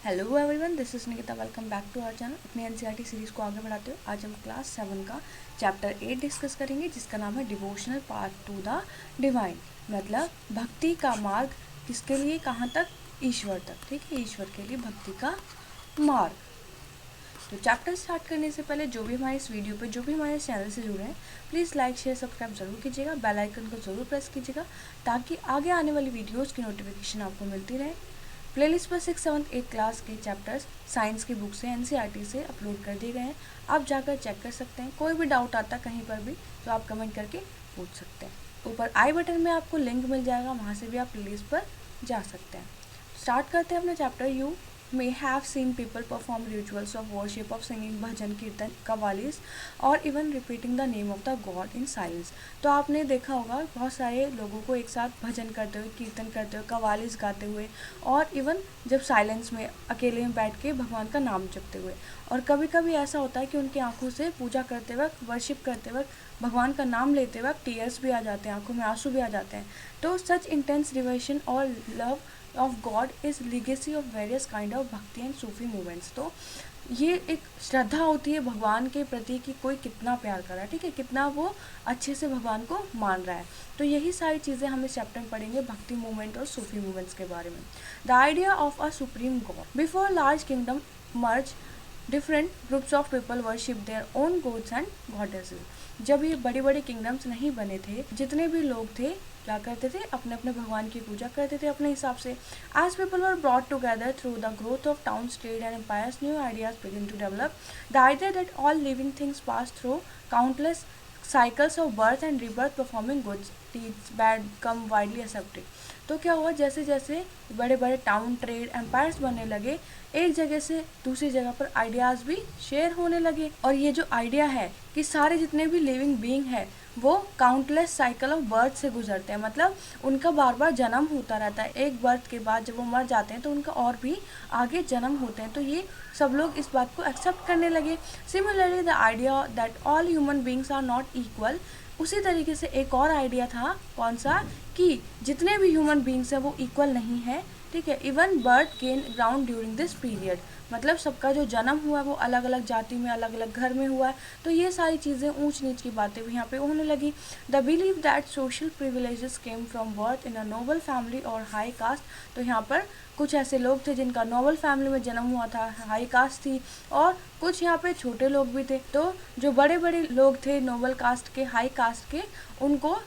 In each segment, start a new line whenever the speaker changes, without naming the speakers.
Hello everyone, this is Nikita. Welcome back to our channel. अपनी NCERT series को आगे बढ़ाते हुए आज हम क्लास 7 का चैप्टर 8 डिस्कस करेंगे, जिसका नाम है devotional path to the divine. मतलब भक्ति का मार्ग किसके लिए, कहाँ तक, ईश्वर तक। ठीक है, ईश्वर के लिए भक्ति का मार्ग। तो चैप्टर स्टार्ट करने से पहले जो भी हमारे इस वीडियो पे जो भी हमारे चैनल से जुड़े हैं, प्लीज़ लाइक शेयर सब्सक्राइब जरूर कीजिएगा। बेल आइकन को जरूर प्रेस कीजिएगा ताकि आगे आने वाली वीडियोज़ की नोटिफिकेशन आपको मिलती रहे। प्लेलिस्ट पर 6, 7, 8 क्लास के चैप्टर्स साइंस की बुक से एनसीईआरटी से अपलोड कर दिए गए हैं। आप जाकर चेक कर सकते हैं। कोई भी डाउट आता कहीं पर भी तो आप कमेंट करके पूछ सकते हैं। ऊपर आई बटन में आपको लिंक मिल जाएगा, वहाँ से भी आप प्लेलिस्ट पर जा सकते हैं। स्टार्ट करते हैं अपना chapter. You may have seen people perform rituals of worship of singing bhajan kirtan kavalis or even repeating the name of the god in silence। तो आपने देखा होगा बहुत सारे लोगों को एक साथ भजन करते हुए, कीर्तन करते हुए, कवालिस गाते हुए और इवन जब साइलेंस में अकेले में बैठ के भगवान का नाम जपते हुए। और कभी कभी ऐसा होता है कि उनकी आंखों से पूजा करते वक्त, वर्शिप करते वक्त, भगवान का नाम लेते वक्त टीयर्स भी आ जाते हैं, आंखों में आंसू भी आ जाते हैं। तो सच इंटेंस डिवोशन और love of God is legacy of various kind of bhakti and Sufi movements. तो ये एक श्रद्धा होती है भगवान के प्रति कि कोई कितना प्यार कर रहा है, ठीक है, कितना वो अच्छे से भगवान को मान रहा है। तो यही सारी चीज़ें हम इस चैप्टर में पढ़ेंगे, भक्ति मूवमेंट और सूफी मूवमेंट्स के बारे में। The idea of a supreme God before large kingdom merge different groups of people worship their own gods and goddesses. जब ये बड़े बड़े किंगडम्स नहीं बने थे, जितने भी लोग थे क्या करते थे, अपने अपने भगवान की पूजा करते थे अपने हिसाब से। As people were brought together through the growth of town, state and empires, new ideas begin to develop. The idea that all living things pass through countless cycles of birth and rebirth performing good deeds bad come widely accepted। तो क्या हुआ, जैसे जैसे बड़े बड़े town, trade, empires बनने लगे, एक जगह से दूसरी जगह पर आइडियाज़ भी शेयर होने लगे। और ये जो आइडिया है कि सारे जितने भी लिविंग बीइंग है वो काउंटलेस साइकिल ऑफ बर्थ से गुजरते हैं, मतलब उनका बार बार जन्म होता रहता है। एक बर्थ के बाद जब वो मर जाते हैं तो उनका और भी आगे जन्म होते हैं। तो ये सब लोग इस बात को एक्सेप्ट करने लगे। Similarly the idea that all human beings are not equal. उसी तरीके से एक और आइडिया था, कौन सा, कि जितने भी ह्यूमन बींग्स हैं वो इक्वल नहीं है, ठीक है। Even birth gain ground during this period, मतलब सबका जो जन्म हुआ है वो अलग अलग जाति में, अलग अलग घर में हुआ है। तो ये सारी चीज़ें, ऊंच नीच की बातें भी यहाँ पे होने लगी। The believe that social privileges came from birth in a Nobel family और हाई कास्ट। तो यहाँ पर कुछ ऐसे लोग थे जिनका नोबल फैमिली में जन्म हुआ था, हाई कास्ट थी, और कुछ यहाँ पे छोटे लोग भी थे। तो जो बड़े बड़े लोग थे नोबल कास्ट के, हाई कास्ट के, उनको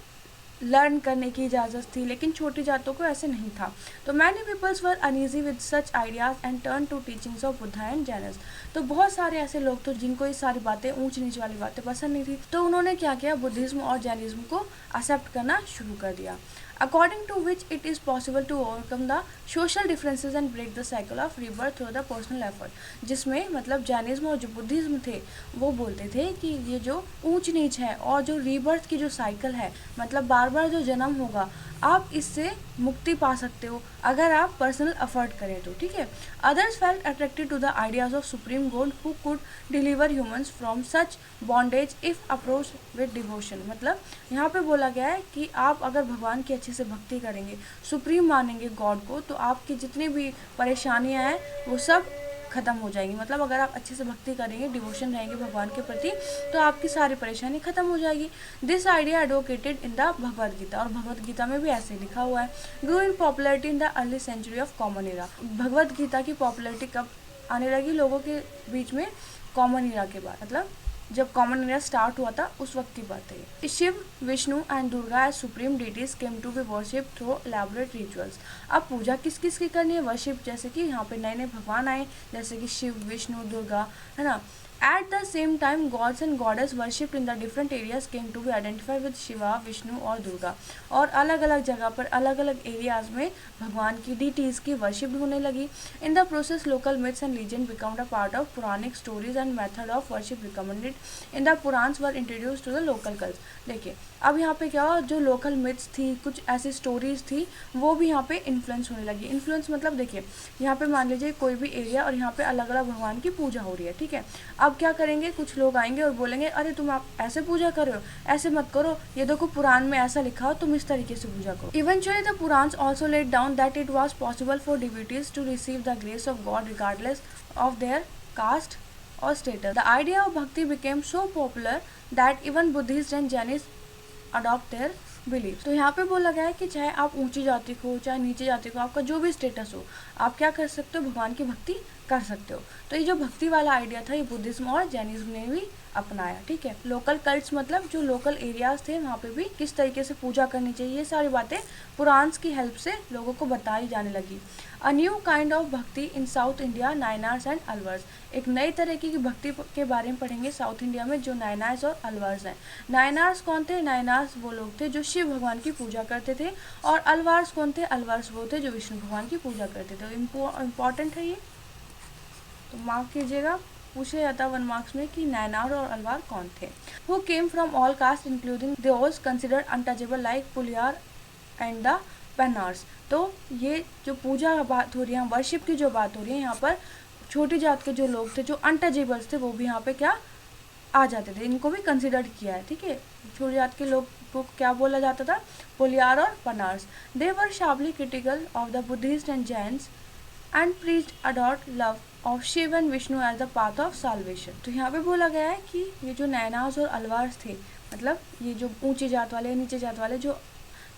लर्न करने की इजाज़त थी, लेकिन छोटी जातों को ऐसे नहीं था। तो many peoples were uneasy with such ideas and turn to teachings of Buddha and Jainism. तो बहुत सारे ऐसे लोग थे जिनको ये सारी बातें, ऊंच नीच वाली बातें पसंद नहीं थी। तो उन्होंने क्या किया, बुद्धिज्म और जैनिज्म को एक्सेप्ट करना शुरू कर दिया। according to which it is possible to overcome the social differences and break the cycle of rebirth through the personal effort। जिसमें मतलब जैनिज्म और जो बुद्धिज्म थे वो बोलते थे कि ये जो ऊंच नीच है और जो रीबर्थ की जो साइकिल है, मतलब बार बार जो जन्म होगा, आप इससे मुक्ति पा सकते हो अगर आप पर्सनल एफर्ट करें तो, ठीक है। Others felt attracted to the ideas of supreme god who could deliver humans from such bondage if approach with devotion. मतलब यहाँ पे बोला गया है कि आप अगर भगवान की अच्छे से भक्ति करेंगे, सुप्रीम मानेंगे गॉड को, तो आपकी जितनी भी परेशानियाँ हैं वो सब ख़त्म हो जाएंगी। मतलब अगर आप अच्छे से भक्ति करेंगे, डिवोशन रहेंगे भगवान के प्रति, तो आपकी सारी परेशानी ख़त्म हो जाएगी। This idea advocated in the Bhagavad Gita, और भगवद गीता में भी ऐसे लिखा हुआ है। Grow in popularity in the early century of common era. Bhagavad Gita की पॉपुलरिटी कब आने लगी लोगों के बीच में, कॉमन एरा के बाद, मतलब जब कॉमन एरा स्टार्ट हुआ था उस वक्त की बात है। Shiva, Vishnu and Durga as supreme deities came to be worship through elaborate rituals. अब पूजा किस किस की करनी है, वर्शिप, जैसे कि यहाँ पे नए नए भगवान आए, जैसे कि शिव, विष्णु, दुर्गा, है ना। At the same time, gods and goddess worshipped in the different areas came to be identified with Shiva, Vishnu और दुर्गा। और अलग अलग जगह पर, अलग अलग एरियाज में भगवान की डीटीज की वर्शिप होने लगी। In the process local myths and legend became a part of Puranic stories and method of worship recommended in the Purans were introduced to the local cults। देखिए, अब यहाँ पे क्या हुआ, जो लोकल मिथ्स थी, कुछ ऐसी स्टोरीज थी, वो भी यहाँ पे इन्फ्लुएंस होने लगी। इन्फ्लुएंस मतलब देखिए, यहाँ पे मान लीजिए कोई भी एरिया और यहाँ पे अलग अलग भगवान की पूजा हो रही है, ठीक है। अब क्या करेंगे, कुछ लोग आएंगे और बोलेंगे अरे तुम आप ऐसे पूजा कर रहे हो, ऐसे मत करो, ये देखो पुराण में ऐसा लिखा हो, तुम इस तरीके से पूजा करो। Eventually the Puranas also laid down that it was possible for devotees to receive the grace of god regardless of their caste or status. The idea of bhakti became so popular that even Buddhists and Jainists adopt their beliefs. तो यहाँ पे बोला गया है कि चाहे आप ऊंची जाति को, चाहे नीचे जाति को, आपका जो भी स्टेटस हो, आप क्या कर सकते हो, भगवान की भक्ति कर सकते हो। तो ये जो भक्ति वाला आइडिया था, ये बुद्धिज्म और जैनिज्म ने भी अपनाया, ठीक है। लोकल कल्ट्स मतलब जो लोकल एरियाज थे, वहाँ पे भी किस तरीके से पूजा करनी चाहिए, ये सारी बातें पुराण्स की हेल्प से लोगों को बताई जाने लगी। अ न्यू काइंड ऑफ भक्ति इन साउथ इंडिया, नायनार्स एंड अलवर्स। एक नई तरीके की भक्ति के बारे में पढ़ेंगे साउथ इंडिया में, जो नायनार्स और अलवर्स हैं। नायनार्स कौन थे? नायनार्स वो लोग थे जो शिव भगवान की पूजा करते थे, और अलवार्स कौन थे? अलवार्स वो थे जो विष्णु भगवान की पूजा करते थे। इम्पॉर्टेंट है ये, तो मार्क कीजिएगा, पूछा जाता 1 मार्क्स में कि नायनार और अलवार कौन थे। Who came from all caste including those considered untouchable like Puliyar and the Panars. तो ये जो पूजा बात हो रही है, वर्शिप की जो बात हो रही है, यहाँ पर छोटी जात के जो लोग थे, जो अनटचेबल्स थे, वो भी यहाँ पे क्या आ जाते थे, इनको भी कंसिडर किया है, ठीक है। छोटी जात के लोग को क्या बोला जाता था? पुलियार और Panars. They were sharply critical of the Buddhist and Jains and preached अडॉट love of Shiva and Vishnu as the path of salvation. तो यहाँ पे बोला गया है कि ये जो नैनार्स और अलवार्स थे, मतलब ये जो ऊंची जात वाले, नीचे जात वाले, जो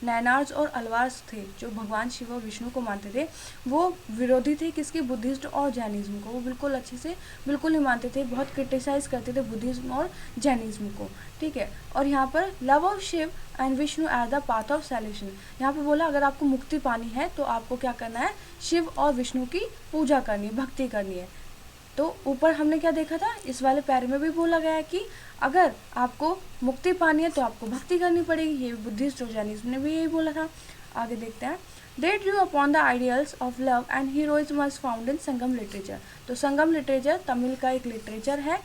नैनार्स और अलवार्स थे, जो भगवान शिव और विष्णु को मानते थे, वो विरोधी थे किसके? बुद्धिस्ट और जैनिज्म को। वो बिल्कुल अच्छे से बिल्कुल नहीं मानते थे, बहुत क्रिटिसाइज करते थे बुद्धिज्म और जैनिज्म को, ठीक है। और यहाँ पर love of Shiva and Vishnu as the path of salvation, यहाँ पे बोला अगर आपको मुक्ति पानी है तो आपको क्या करना है? शिव और विष्णु की पूजा करनी है, भक्ति करनी है। तो ऊपर हमने क्या देखा था, इस वाले पैरे में भी बोला गया है कि अगर आपको मुक्ति पानी है तो आपको भक्ति करनी पड़ेगी। ये बुद्धिस्ट और जैनिज्म ने भी यही बोला था। आगे देखते हैं। They drew upon the ideals of love and heroism was found in Sangam literature. तो संगम लिटरेचर तमिल का एक लिटरेचर है,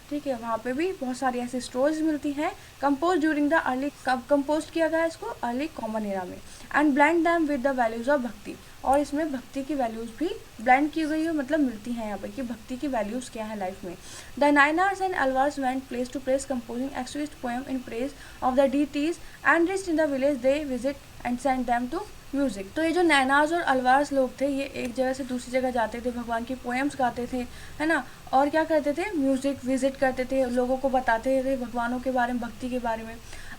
ठीक है। वहाँ पे भी बहुत सारी ऐसी स्टोरीज मिलती हैं। कंपोज ड्यूरिंग द अर्ली, कब कंपोज किया गया इसको? अर्ली कॉमन एरा में। And blend them with the values of भक्ति, और इसमें भक्ति की वैल्यूज भी ब्लेंड की गई है, मतलब मिलती हैं यहाँ पे कि भक्ति की वैल्यूज क्या है लाइफ में। The Nayanars and Alvars went place to place composing exquisite poem in praise of the deities and reached in the village they visit and send them to music. तो ये जो नैनार्स और अलवार्स लोग थे, ये एक जगह से दूसरी जगह जाते थे, भगवान की पोएम्स गाते थे, है ना, और क्या करते थे? म्यूजिक विजिट करते थे, लोगों को बताते थे भगवानों के बारे में, भक्ति के बारे में।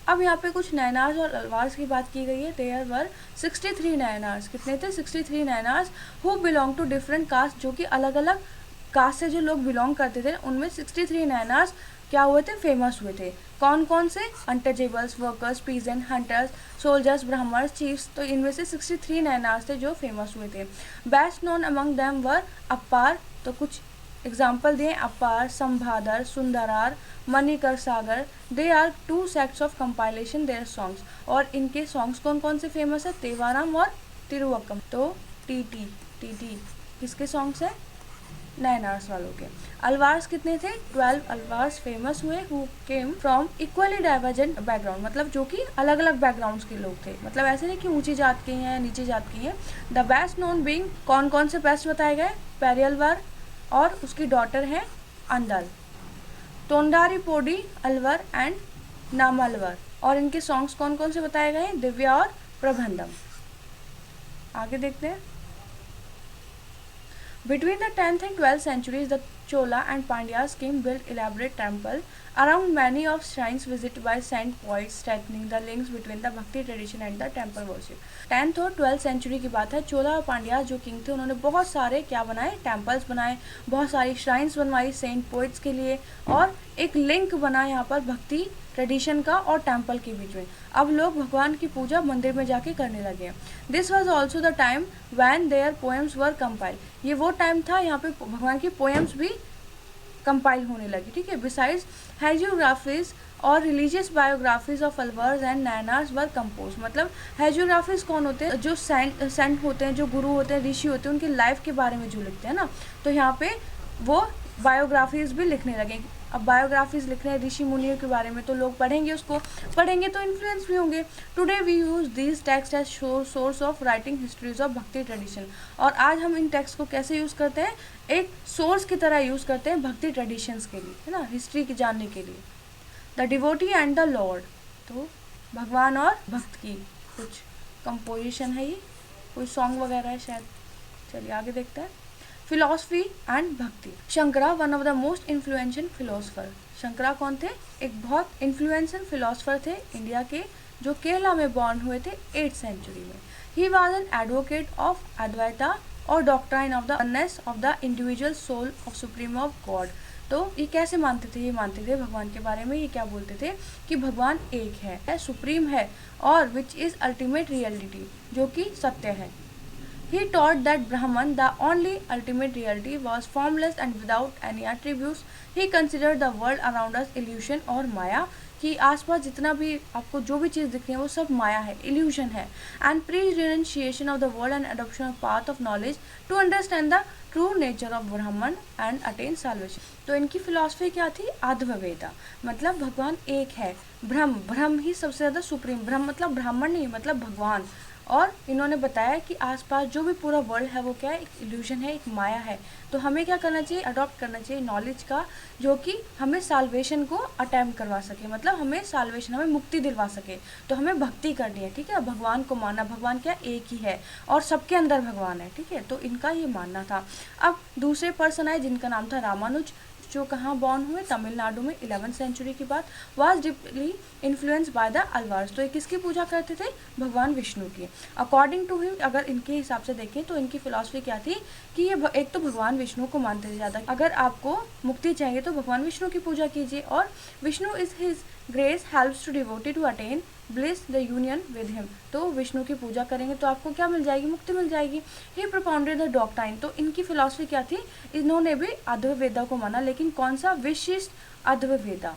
अब यहाँ पे कुछ नैनार्स और अलवार्स की बात की गई है। There were 63 Nayanars. कितने थे? 63 Nayanars who belong to different caste, जो कि अलग अलग कास्ट से जो लोग बिलोंग करते थे, उनमें 63 नैनार्स क्या हुए थे? फेमस हुए थे। कौन कौन से? Untouchables, workers, peasant, hunters, soldiers, Brahmins, chiefs. तो इनमें से 63 नैनार्स थे जो फेमस हुए थे। Best known among them were Appar. तो कुछ एग्जाम्पल दिए, Appar, Sambandar, Sundarar, Manikkar Sagar. They are 2 sects of compilation their songs. और इनके सॉन्ग्स कौन कौन से फेमस है? तेवाराम और तिरुवक्कम। तो टीटी किसके सॉन्ग्स है? नैनार्स वालों के। अलवार्स कितने थे? 12 अलवार्स फेमस हुए who came from equally divergent background, मतलब जो कि अलग अलग बैकग्राउंड्स के लोग थे, मतलब ऐसे नहीं कि ऊंची जात के हैं, नीचे जात के हैं। द बेस्ट नोन बीइंग, कौन कौन से बेस्ट बताए गए? पेरियलवार और उसकी डॉटर है अंदल, तोंडारी पोडी अलवर एंड नामलवर। और इनके सॉन्ग्स कौन कौन से बताए गए? दिव्या और प्रबंधम। आगे देखते हैं। Between the 10th and 12th centuries, the Chola and Pandyas king built elaborate temple around many of shrines visited by saint poets, strengthening the links between the Bhakti tradition and the temple worship. 10th और 12th century की बात है। चोला और पांड्यास जो king थे, उन्होंने बहुत सारे क्या बनाए? टेम्पल्स बनाए, बहुत सारी श्राइन्स बनवाई सेंट पोइट्स के लिए, और एक लिंक बना यहाँ पर भक्ति ट्रेडिशन का और टेम्पल के बीच में। अब लोग भगवान की पूजा मंदिर में जाके करने लगे हैं। This was also the time when their poems were compile. ये वो टाइम था यहाँ पे भगवान की पोएम्स भी कंपाइल होने लगी, ठीक है। बिसाइड्स हैजियोग्राफीज और religious biographies of Alvars and Nayanars were compose. मतलब हैजियोग्राफीज कौन होते हैं? जो सेंट होते हैं, जो गुरु होते हैं, ऋषि होते हैं, उनकी लाइफ के बारे में जो लिखते हैं ना, तो यहाँ पे वो बायोग्राफीज भी लिखने लगे। अब बायोग्राफीज लिख रहे हैं ऋषि मुनियों के बारे में, तो लोग पढ़ेंगे, उसको पढ़ेंगे तो इन्फ्लुएंस भी होंगे। Today we use these text as source of writing histories of bhakti tradition, और आज हम इन टेक्स्ट को कैसे यूज़ करते हैं, एक सोर्स की तरह यूज़ करते हैं भक्ति ट्रेडिशंस के लिए, है ना, हिस्ट्री की जानने के लिए। The devotee and the Lord, तो भगवान और भक्त की कुछ कंपोजिशन है, ये कोई सॉन्ग वगैरह है शायद। चलिए आगे देखते हैं। फिलॉसफी एंड भक्ति। Shankara one of the most influential philosopher. Shankara कौन थे, एक बहुत इन्फ्लुएंशियल फिलोसफर थे इंडिया के, जो केरला में बॉर्न हुए थे 8th सेंचुरी में। He was an advocate of Advaita और doctrine of the oneness of the individual soul of supreme of God. तो ये कैसे मानते थे, ये मानते थे भगवान के बारे में, ये क्या बोलते थे कि भगवान एक है, सुप्रीम है, और विच इज़ अल्टीमेट रियलिटी, जो कि सत्य है। He taught that Brahman, the only ultimate reality, was formless and without any attributes. He considered the world around us illusion और माया, कि आसपास जितना भी आपको जो भी चीज़ दिख रही है वो सब माया है, इल्यूशन है। And preached renunciation of the world and adoption of path of knowledge to understand the true nature of Brahman and attain salvation. तो इनकी फिलॉसफी क्या थी, अद्वैता, मतलब भगवान एक है, ब्रह्म ही सबसे ज़्यादा सुप्रीम, ब्रह्म मतलब ब्राह्मण नहीं, मतलब भगवान। और इन्होंने बताया कि आसपास जो भी पूरा वर्ल्ड है वो क्या है, एक इल्यूशन है, एक माया है। तो हमें क्या करना चाहिए, अडॉप्ट करना चाहिए नॉलेज का, जो कि हमें साल्वेशन को अटेम्प्ट करवा सके, मतलब हमें साल्वेशन, हमें मुक्ति दिलवा सके। तो हमें भक्ति करनी है, ठीक है, भगवान को मानना, भगवान क्या एक ही है और सबके अंदर भगवान है, ठीक है। तो इनका ये मानना था। अब दूसरे पर्सन आए जिनका नाम था रामानुज, जो कहाँ बॉर्न हुए, तमिलनाडु में 11th सेंचुरी की बात। Was deeply influence by the Alvars, तो ये किसकी पूजा करते थे, भगवान विष्णु की। अकॉर्डिंग टू हिम, अगर इनके हिसाब से देखें तो इनकी फिलॉसफी क्या थी कि ये एक तो भगवान विष्णु को मानते थे ज़्यादा, अगर आपको मुक्ति चाहिए तो भगवान विष्णु की पूजा कीजिए, और Vishnu is his grace helps to devotee to attain bliss the union with him, तो विष्णु की पूजा करेंगे तो आपको क्या मिल जाएगी, मुक्ति मिल जाएगी। ही प्रोपाउंडेड द डॉक्ट्राइन, तो इनकी फिलॉसफी क्या थी, इन्होंने भी अद्वैवेदा को माना, लेकिन कौन सा, विशिष्ट अद्वैवेदा।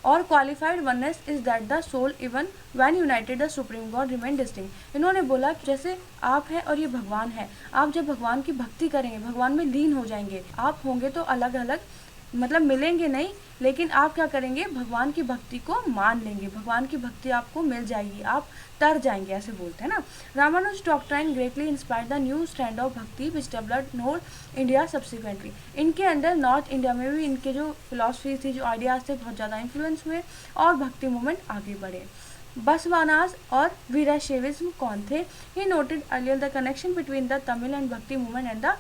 और qualified oneness is that the soul even when united the supreme god remain distinct. इन्होंने बोला कि जैसे आप हैं और ये भगवान है, आप जब भगवान की भक्ति करेंगे, भगवान में लीन हो जाएंगे, आप होंगे तो अलग अलग, मतलब मिलेंगे नहीं, लेकिन आप क्या करेंगे, भगवान की भक्ति को मान लेंगे, भगवान की भक्ति आपको मिल जाएगी, आप तर जाएंगे, ऐसे बोलते हैं ना। Ramanuja doctrine greatly inspired the new stand of bhakti which developed north India subsequently. इनके अंदर नॉर्थ इंडिया में भी इनके जो फिलॉसफी थी, जो आइडियाज थे, बहुत ज़्यादा इन्फ्लुएंस हुए और भक्ति मूवमेंट आगे बढ़े। बसवानास और वीराशैविज्म कौन थे? He noted earlier the connection between the Tamil and bhakti movement and the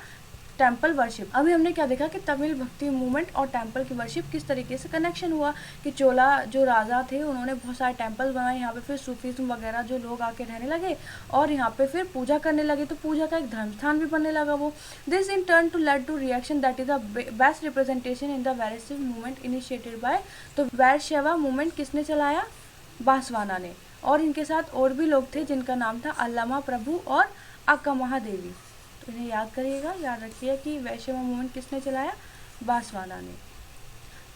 temple worship. अभी हमने क्या देखा कि तमिल भक्ति मूवमेंट और टेम्पल की वर्शिप किस तरीके से कनेक्शन हुआ, कि चोला जो राजा थे उन्होंने बहुत सारे टेम्पल बनाए, यहाँ पे फिर सूफीज्म वगैरह जो लोग आके रहने लगे और यहाँ पे फिर पूजा करने लगे, तो पूजा का एक धर्म स्थान भी बनने लगा वो। This in turn to led to reaction that is the best representation in the Virashaiva movement initiated by, तो वैरशैवा मूवमेंट किसने चलाया, बासवाना ने, और इनके साथ और भी लोग थे जिनका नाम था अल्लामा प्रभु और अक्का महादेवी। तो इन्हें याद करिएगा, याद रखिए कि वैष्णव मूवमेंट किसने चलाया, बासवाना ने।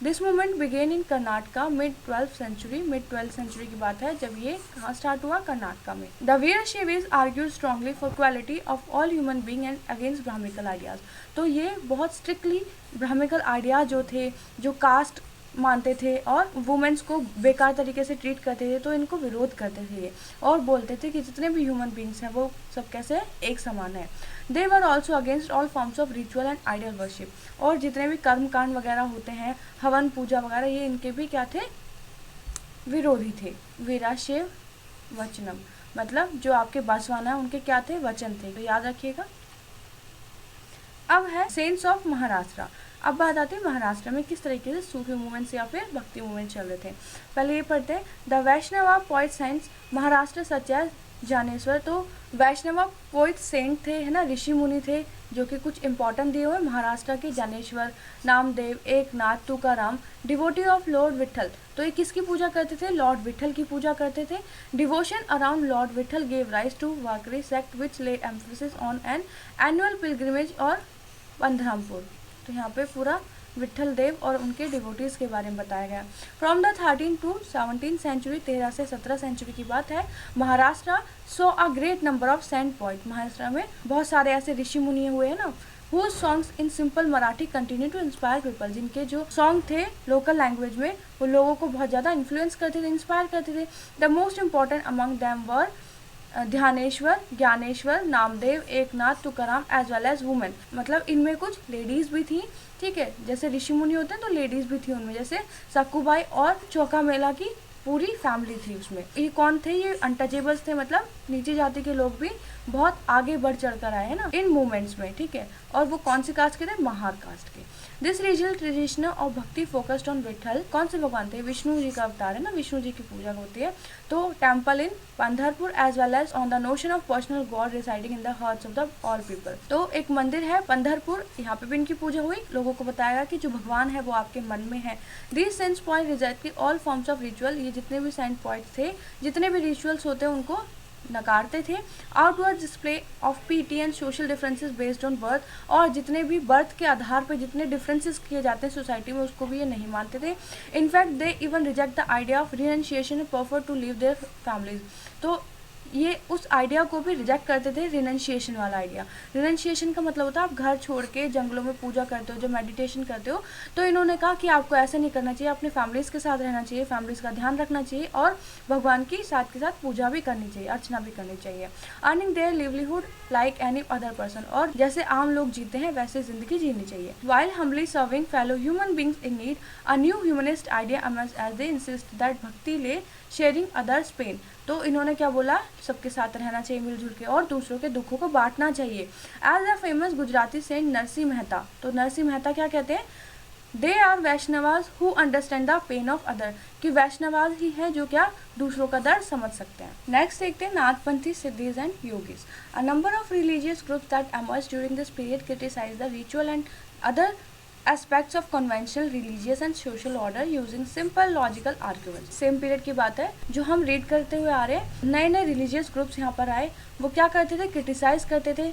This movement began in Karnataka mid 12th century की बात है, जब ये कहाँ स्टार्ट हुआ, कर्नाटका में। The Virashaivas argued strongly for equality of all human being and against Brahmanical ideas. तो ये बहुत स्ट्रिक्टली ब्राह्मिकल आइडियाज जो थे, जो कास्ट मानते थे और वुमेन्स को बेकार तरीके से ट्रीट करते थे, तो इनको विरोध करते थे ये, और बोलते थे कि जितने भी ह्यूमन बींग्स हैं वो सब कैसे एक समान है। They were also against all forms of ritual and ideal worship, और जितने भी कर्म कांड वगैरह होते हैं, हवन पूजा वगैरह, ये इनके भी क्या थे, विरोधी थे। वीराशैव वचनम, मतलब जो आपके बासवाना उनके क्या थे, वचन थे, तो याद रखिएगा। अब है सेंट्स ऑफ महाराष्ट्र। अब बात आती है महाराष्ट्र में किस तरीके से सूफी मूवमेंट्स या फिर भक्ति मूवमेंट चल रहे थे। पहले ये पढ़ते हैं, the Vaishnava poet saints Maharashtra such as Jnaneshwar. तो वैष्णवा पोइट सेंट थे, है ना, ऋषि मुनि थे, जो कि कुछ इंपॉर्टेंट दिए हुए महाराष्ट्र के, Jnaneshwar, Namdev, Eknath, Tukaram, devotee of lord Vitthal. तो ये किसकी पूजा करते थे, लॉर्ड विठल की पूजा करते थे। Devotion around lord Vitthal gave rise to Warkari sect which laid emphasis on an annual pilgrimage और पंधरामपुर। तो यहाँ पे पूरा विट्ठल देव और उनके डिवोटीज के बारे में बताया गया। फ्रॉम द 13 टू 17 सेंचुरी, 13 से 17 सेंचुरी की बात है, Maharashtra so a great number of saint point, Maharashtra में बहुत सारे ऐसे ऋषि मुनि हुए हैं ना, whose songs in simple Marathi continue to inspire people, जिनके जो सॉन्ग थे लोकल लैंग्वेज में वो लोगों को बहुत ज़्यादा इन्फ्लुएंस करते थे, इंस्पायर करते थे। The most important among them were Dnyaneshwar, Jnaneshwar, Namdev, Eknath, Tukaram as well as women, मतलब इनमें कुछ लेडीज भी थी, ठीक है, जैसे ऋषि मुनि होते हैं तो लेडीज भी थी उनमें, जैसे सक्कूबाई और चौका मेला की पूरी फैमिली थी उसमें। ये कौन थे? ये अनटचेबल्स थे, मतलब नीची जाति के लोग भी बहुत आगे बढ़ चढ़ कर आए हैं ना इन मूवमेंट्स में, ठीक है। और वो कौन सी कास्ट के थे? महार कास्ट के। दिस रीजनल ट्रेडिशन ऑफ भक्ति फोकस्ड ऑन विट्ठल, कौन से भगवान थे? विष्णु जी का अवतार है ना, विष्णु जी की पूजा होती है। तो temple in Pandharpur as well as on the notion of personal god residing in the hearts of the all people. तो एक मंदिर है पंढरपुर, यहाँ पे भी इनकी पूजा हुई, लोगों को बताया कि जो भगवान है वो आपके मन में है। This saint point reject all forms of ritual, ये जितने भी सेंट पॉइंट थे, जितने भी रिचुअल्स होते हैं उनको नकारते थे। Outward display of PT and social differences based on birth, और जितने भी बर्थ के आधार पर जितने डिफरेंसेस किए जाते हैं सोसाइटी में उसको भी ये नहीं मानते थे। In fact they even reject the idea of renunciation and prefer to live their families, तो ये उस आइडिया को भी रिजेक्ट करते थे, रिनंशिएशन वाला आइडिया। रिनंशिएशन का मतलब होता है आप घर छोड़ के जंगलों में पूजा करते हो, जो मेडिटेशन करते हो, तो इन्होंने कहा कि आपको ऐसा नहीं करना चाहिए, अपने फैमिलीज़ के साथ रहना चाहिए, फैमिलीज़ का ध्यान रखना चाहिए और भगवान की साथ के साथ पूजा भी करनी चाहिए, अर्चना भी करनी चाहिए। Earning there livelihood like any other person, और जैसे आम लोग जीते हैं वैसे ज़िंदगी जीनी चाहिए। While humbly serving fellow human beings in need, a new humanist idea emerged as they insist that भक्ति ले शेयरिंग अदर्स पेन, तो इन्होंने क्या बोला? सबके साथ रहना चाहिए मिलजुल के और दूसरों के दुखों को बांटना चाहिए। As a famous Gujarati saint Narsinh Mehta, तो नरसिंह मेहता क्या कहते हैं? They are Vaishnavas who understand the pain of other, कि वैष्णवाज ही है जो क्या दूसरों का दर्द समझ सकते हैं। नेक्स्ट देखते हैं Nathpanthi, Siddhis and yogis. A number of religious groups that emerged during this period criticize the ritual and other aspects of conventional religious and social order using simple logical arguments। Same period की बात है जो हम read करते हुए आ रहे हैं। नए नए रिलीजियस ग्रुप्स यहाँ पर आए, वो क्या करते थे? क्रिटिसाइज करते थे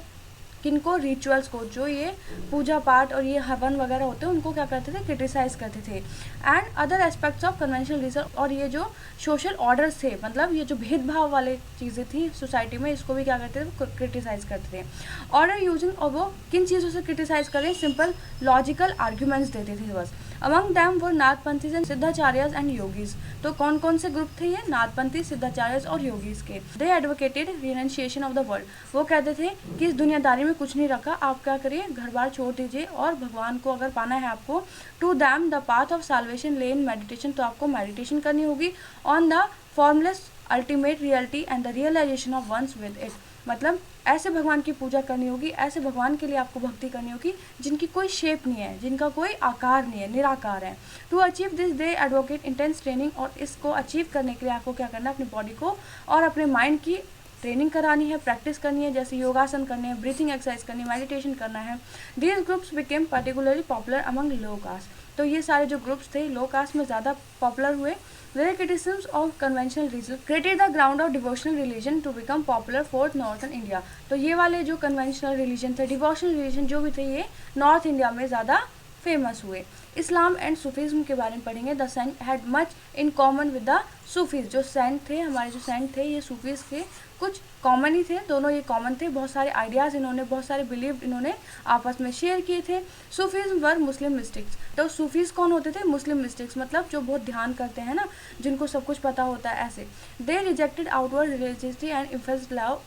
किनको? रिचुअल्स को, जो ये पूजा पाठ और ये हवन वगैरह होते हैं उनको क्या करते थे? क्रिटिसाइज करते थे। And other aspects of conventional religion, और ये जो सोशल ऑर्डर्स थे, मतलब ये जो भेदभाव वाले चीज़ें थी सोसाइटी में, इसको भी क्या करते थे? क्रिटिसाइज करते थे। ऑर्डर यूजिंग, और वो किन चीज़ों से क्रिटिसाइज करें? सिंपल लॉजिकल आर्ग्यूमेंट्स देते थे बस। Among them were Nathpanthis and Siddhacharyas and yogis, तो कौन कौन से ग्रुप थे ये? नाथपंथी, सिद्धाचार्यज और योगीज के। दे एडवोकेटेड रिनंशिएशन ऑफ द वर्ल्ड, वो कहते थे कि इस दुनियादारी में कुछ नहीं रखा, आप क्या करिए? घर बार छोड़ दीजिए और भगवान को अगर पाना है आपको, to them the path of salvation lay in meditation, तो आपको मेडिटेशन करनी होगी। On the formless ultimate reality and the realisation of one's with it, मतलब ऐसे भगवान की पूजा करनी होगी, ऐसे भगवान के लिए आपको भक्ति करनी होगी जिनकी कोई शेप नहीं है, जिनका कोई आकार नहीं है, निराकार है। To achieve this they advocate intense training, और इसको अचीव करने के लिए आपको क्या करना है? अपनी बॉडी को और अपने माइंड की ट्रेनिंग करानी है, प्रैक्टिस करनी है, जैसे योगासन करने हैं, ब्रीथिंग एक्सरसाइज करनी है, मेडिटेशन करना है। These groups became particularly popular among low caste, तो ये सारे जो ग्रुप्स थे लो कास्ट में ज़्यादा पॉपुलर हुए। Their criticisms of conventional religion created the ground of devotional religion to become popular for northern India, तो ये वाले जो कन्वेंशनल रिलीजन थे, डिवोशनल रिलीजन जो भी थे, ये नॉर्थ इंडिया में ज़्यादा फेमस हुए। इस्लाम एंड सूफीज़्म के बारे में पढ़ेंगे। The saint had much in common with the Sufis, जो सेंट थे, हमारे जो सेंट थे ये सूफीज़ के कुछ कॉमन ही थे, दोनों ये कॉमन थे। बहुत सारे आइडियाज़ इन्होंने, बहुत सारे बिलीव इन्होंने आपस में शेयर किए थे। सूफीज़्म वर मुस्लिम मिस्टिक्स, तो सूफीज़ कौन होते थे? मुस्लिम मिस्टिक्स, मतलब जो बहुत ध्यान करते हैं ना, जिनको सब कुछ पता होता है, ऐसे। They rejected outward religiosity and emphasised love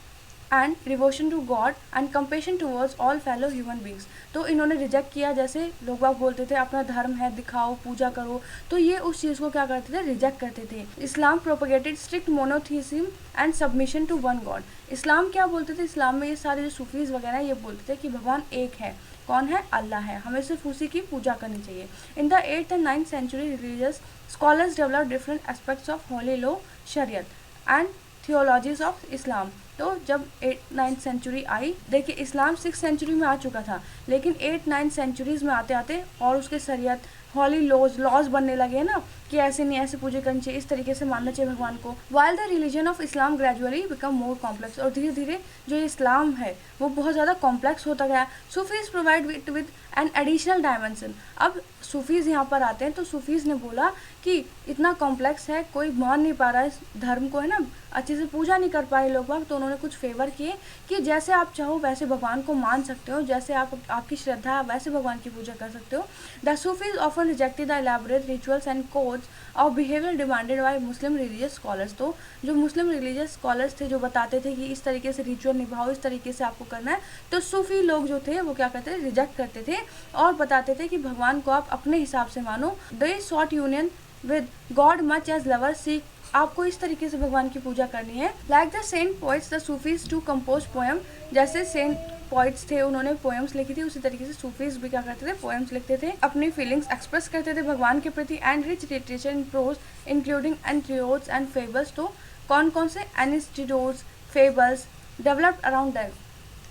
and devotion to God and compassion towards all fellow human beings, तो इन्होंने रिजेक्ट किया, जैसे लोग बाग बोलते थे अपना धर्म है दिखाओ, पूजा करो, तो ये उस चीज़ को क्या करते थे? रिजेक्ट करते थे। Islam propagated strict monotheism and submission to one God, इस्लाम क्या बोलते थे? इस्लाम में ये सारे जो सूफीज़ वगैरह ये बोलते थे कि भगवान एक है, कौन है? अल्लाह है, हमें सिर्फ उसी की पूजा करनी चाहिए। In the 8th and 9th century religious scholars develop different aspects of Holi law, शरीयत एंड थियोलॉजीज ऑफ इस्लाम, तो जब 8th-9th सेंचुरी आई, देखिए इस्लाम 6th सेंचुरी में आ चुका था, लेकिन 8th-9th सेंचुरीज़ में आते आते और उसके शरीयत हॉली लॉज बनने लगे हैं ना कि ऐसे नहीं, ऐसे पूजा करनी चाहिए, इस तरीके से मानना चाहिए भगवान को। While the religion of Islam gradually become more complex, और धीरे धीरे जो इस्लाम है वो बहुत ज़्यादा कॉम्प्लेक्स होता गया। Sufis provide with an additional dimension. अब सूफीज़ यहाँ पर आते हैं तो सूफीज़ ने बोला कि इतना कॉम्प्लेक्स है, कोई मान नहीं पा रहा है इस धर्म को, है ना, अच्छे से पूजा नहीं कर पाए लोग बाग, तो उन्होंने कुछ फेवर किए कि जैसे आप चाहो वैसे भगवान को मान सकते हो, जैसे आपकी श्रद्धा है वैसे भगवान की पूजा कर सकते हो। The Sufis often rejected the elaborate rituals and codes of behaviour demanded by Muslim religious scholars. तो जो मुस्लिम रिलीजियस स्कॉलर्स थे जो बताते थे कि इस तरीके से रिचुअल निभाओ, इस तरीके से आपको करना है, तो सूफी लोग जो थे वो क्या करते थे, रिजेक्ट करते थे और बताते थे कि भगवान को आप अपने हिसाब से मानो। They sought union with God much as lover seek, आपको इस तरीके से भगवान की पूजा करनी है। Like the saint poets the Sufis to compose poem, जैसे सेंट पोइट्स थे उन्होंने पोएम्स लिखी थी, उसी तरीके से सूफीज भी क्या करते थे, पोएम्स लिखते थे, अपनी फीलिंग्स एक्सप्रेस करते थे भगवान के प्रति। And rich literature in prose including anecdotes and fables, तो कौन कौन से anecdotes fables developed around that,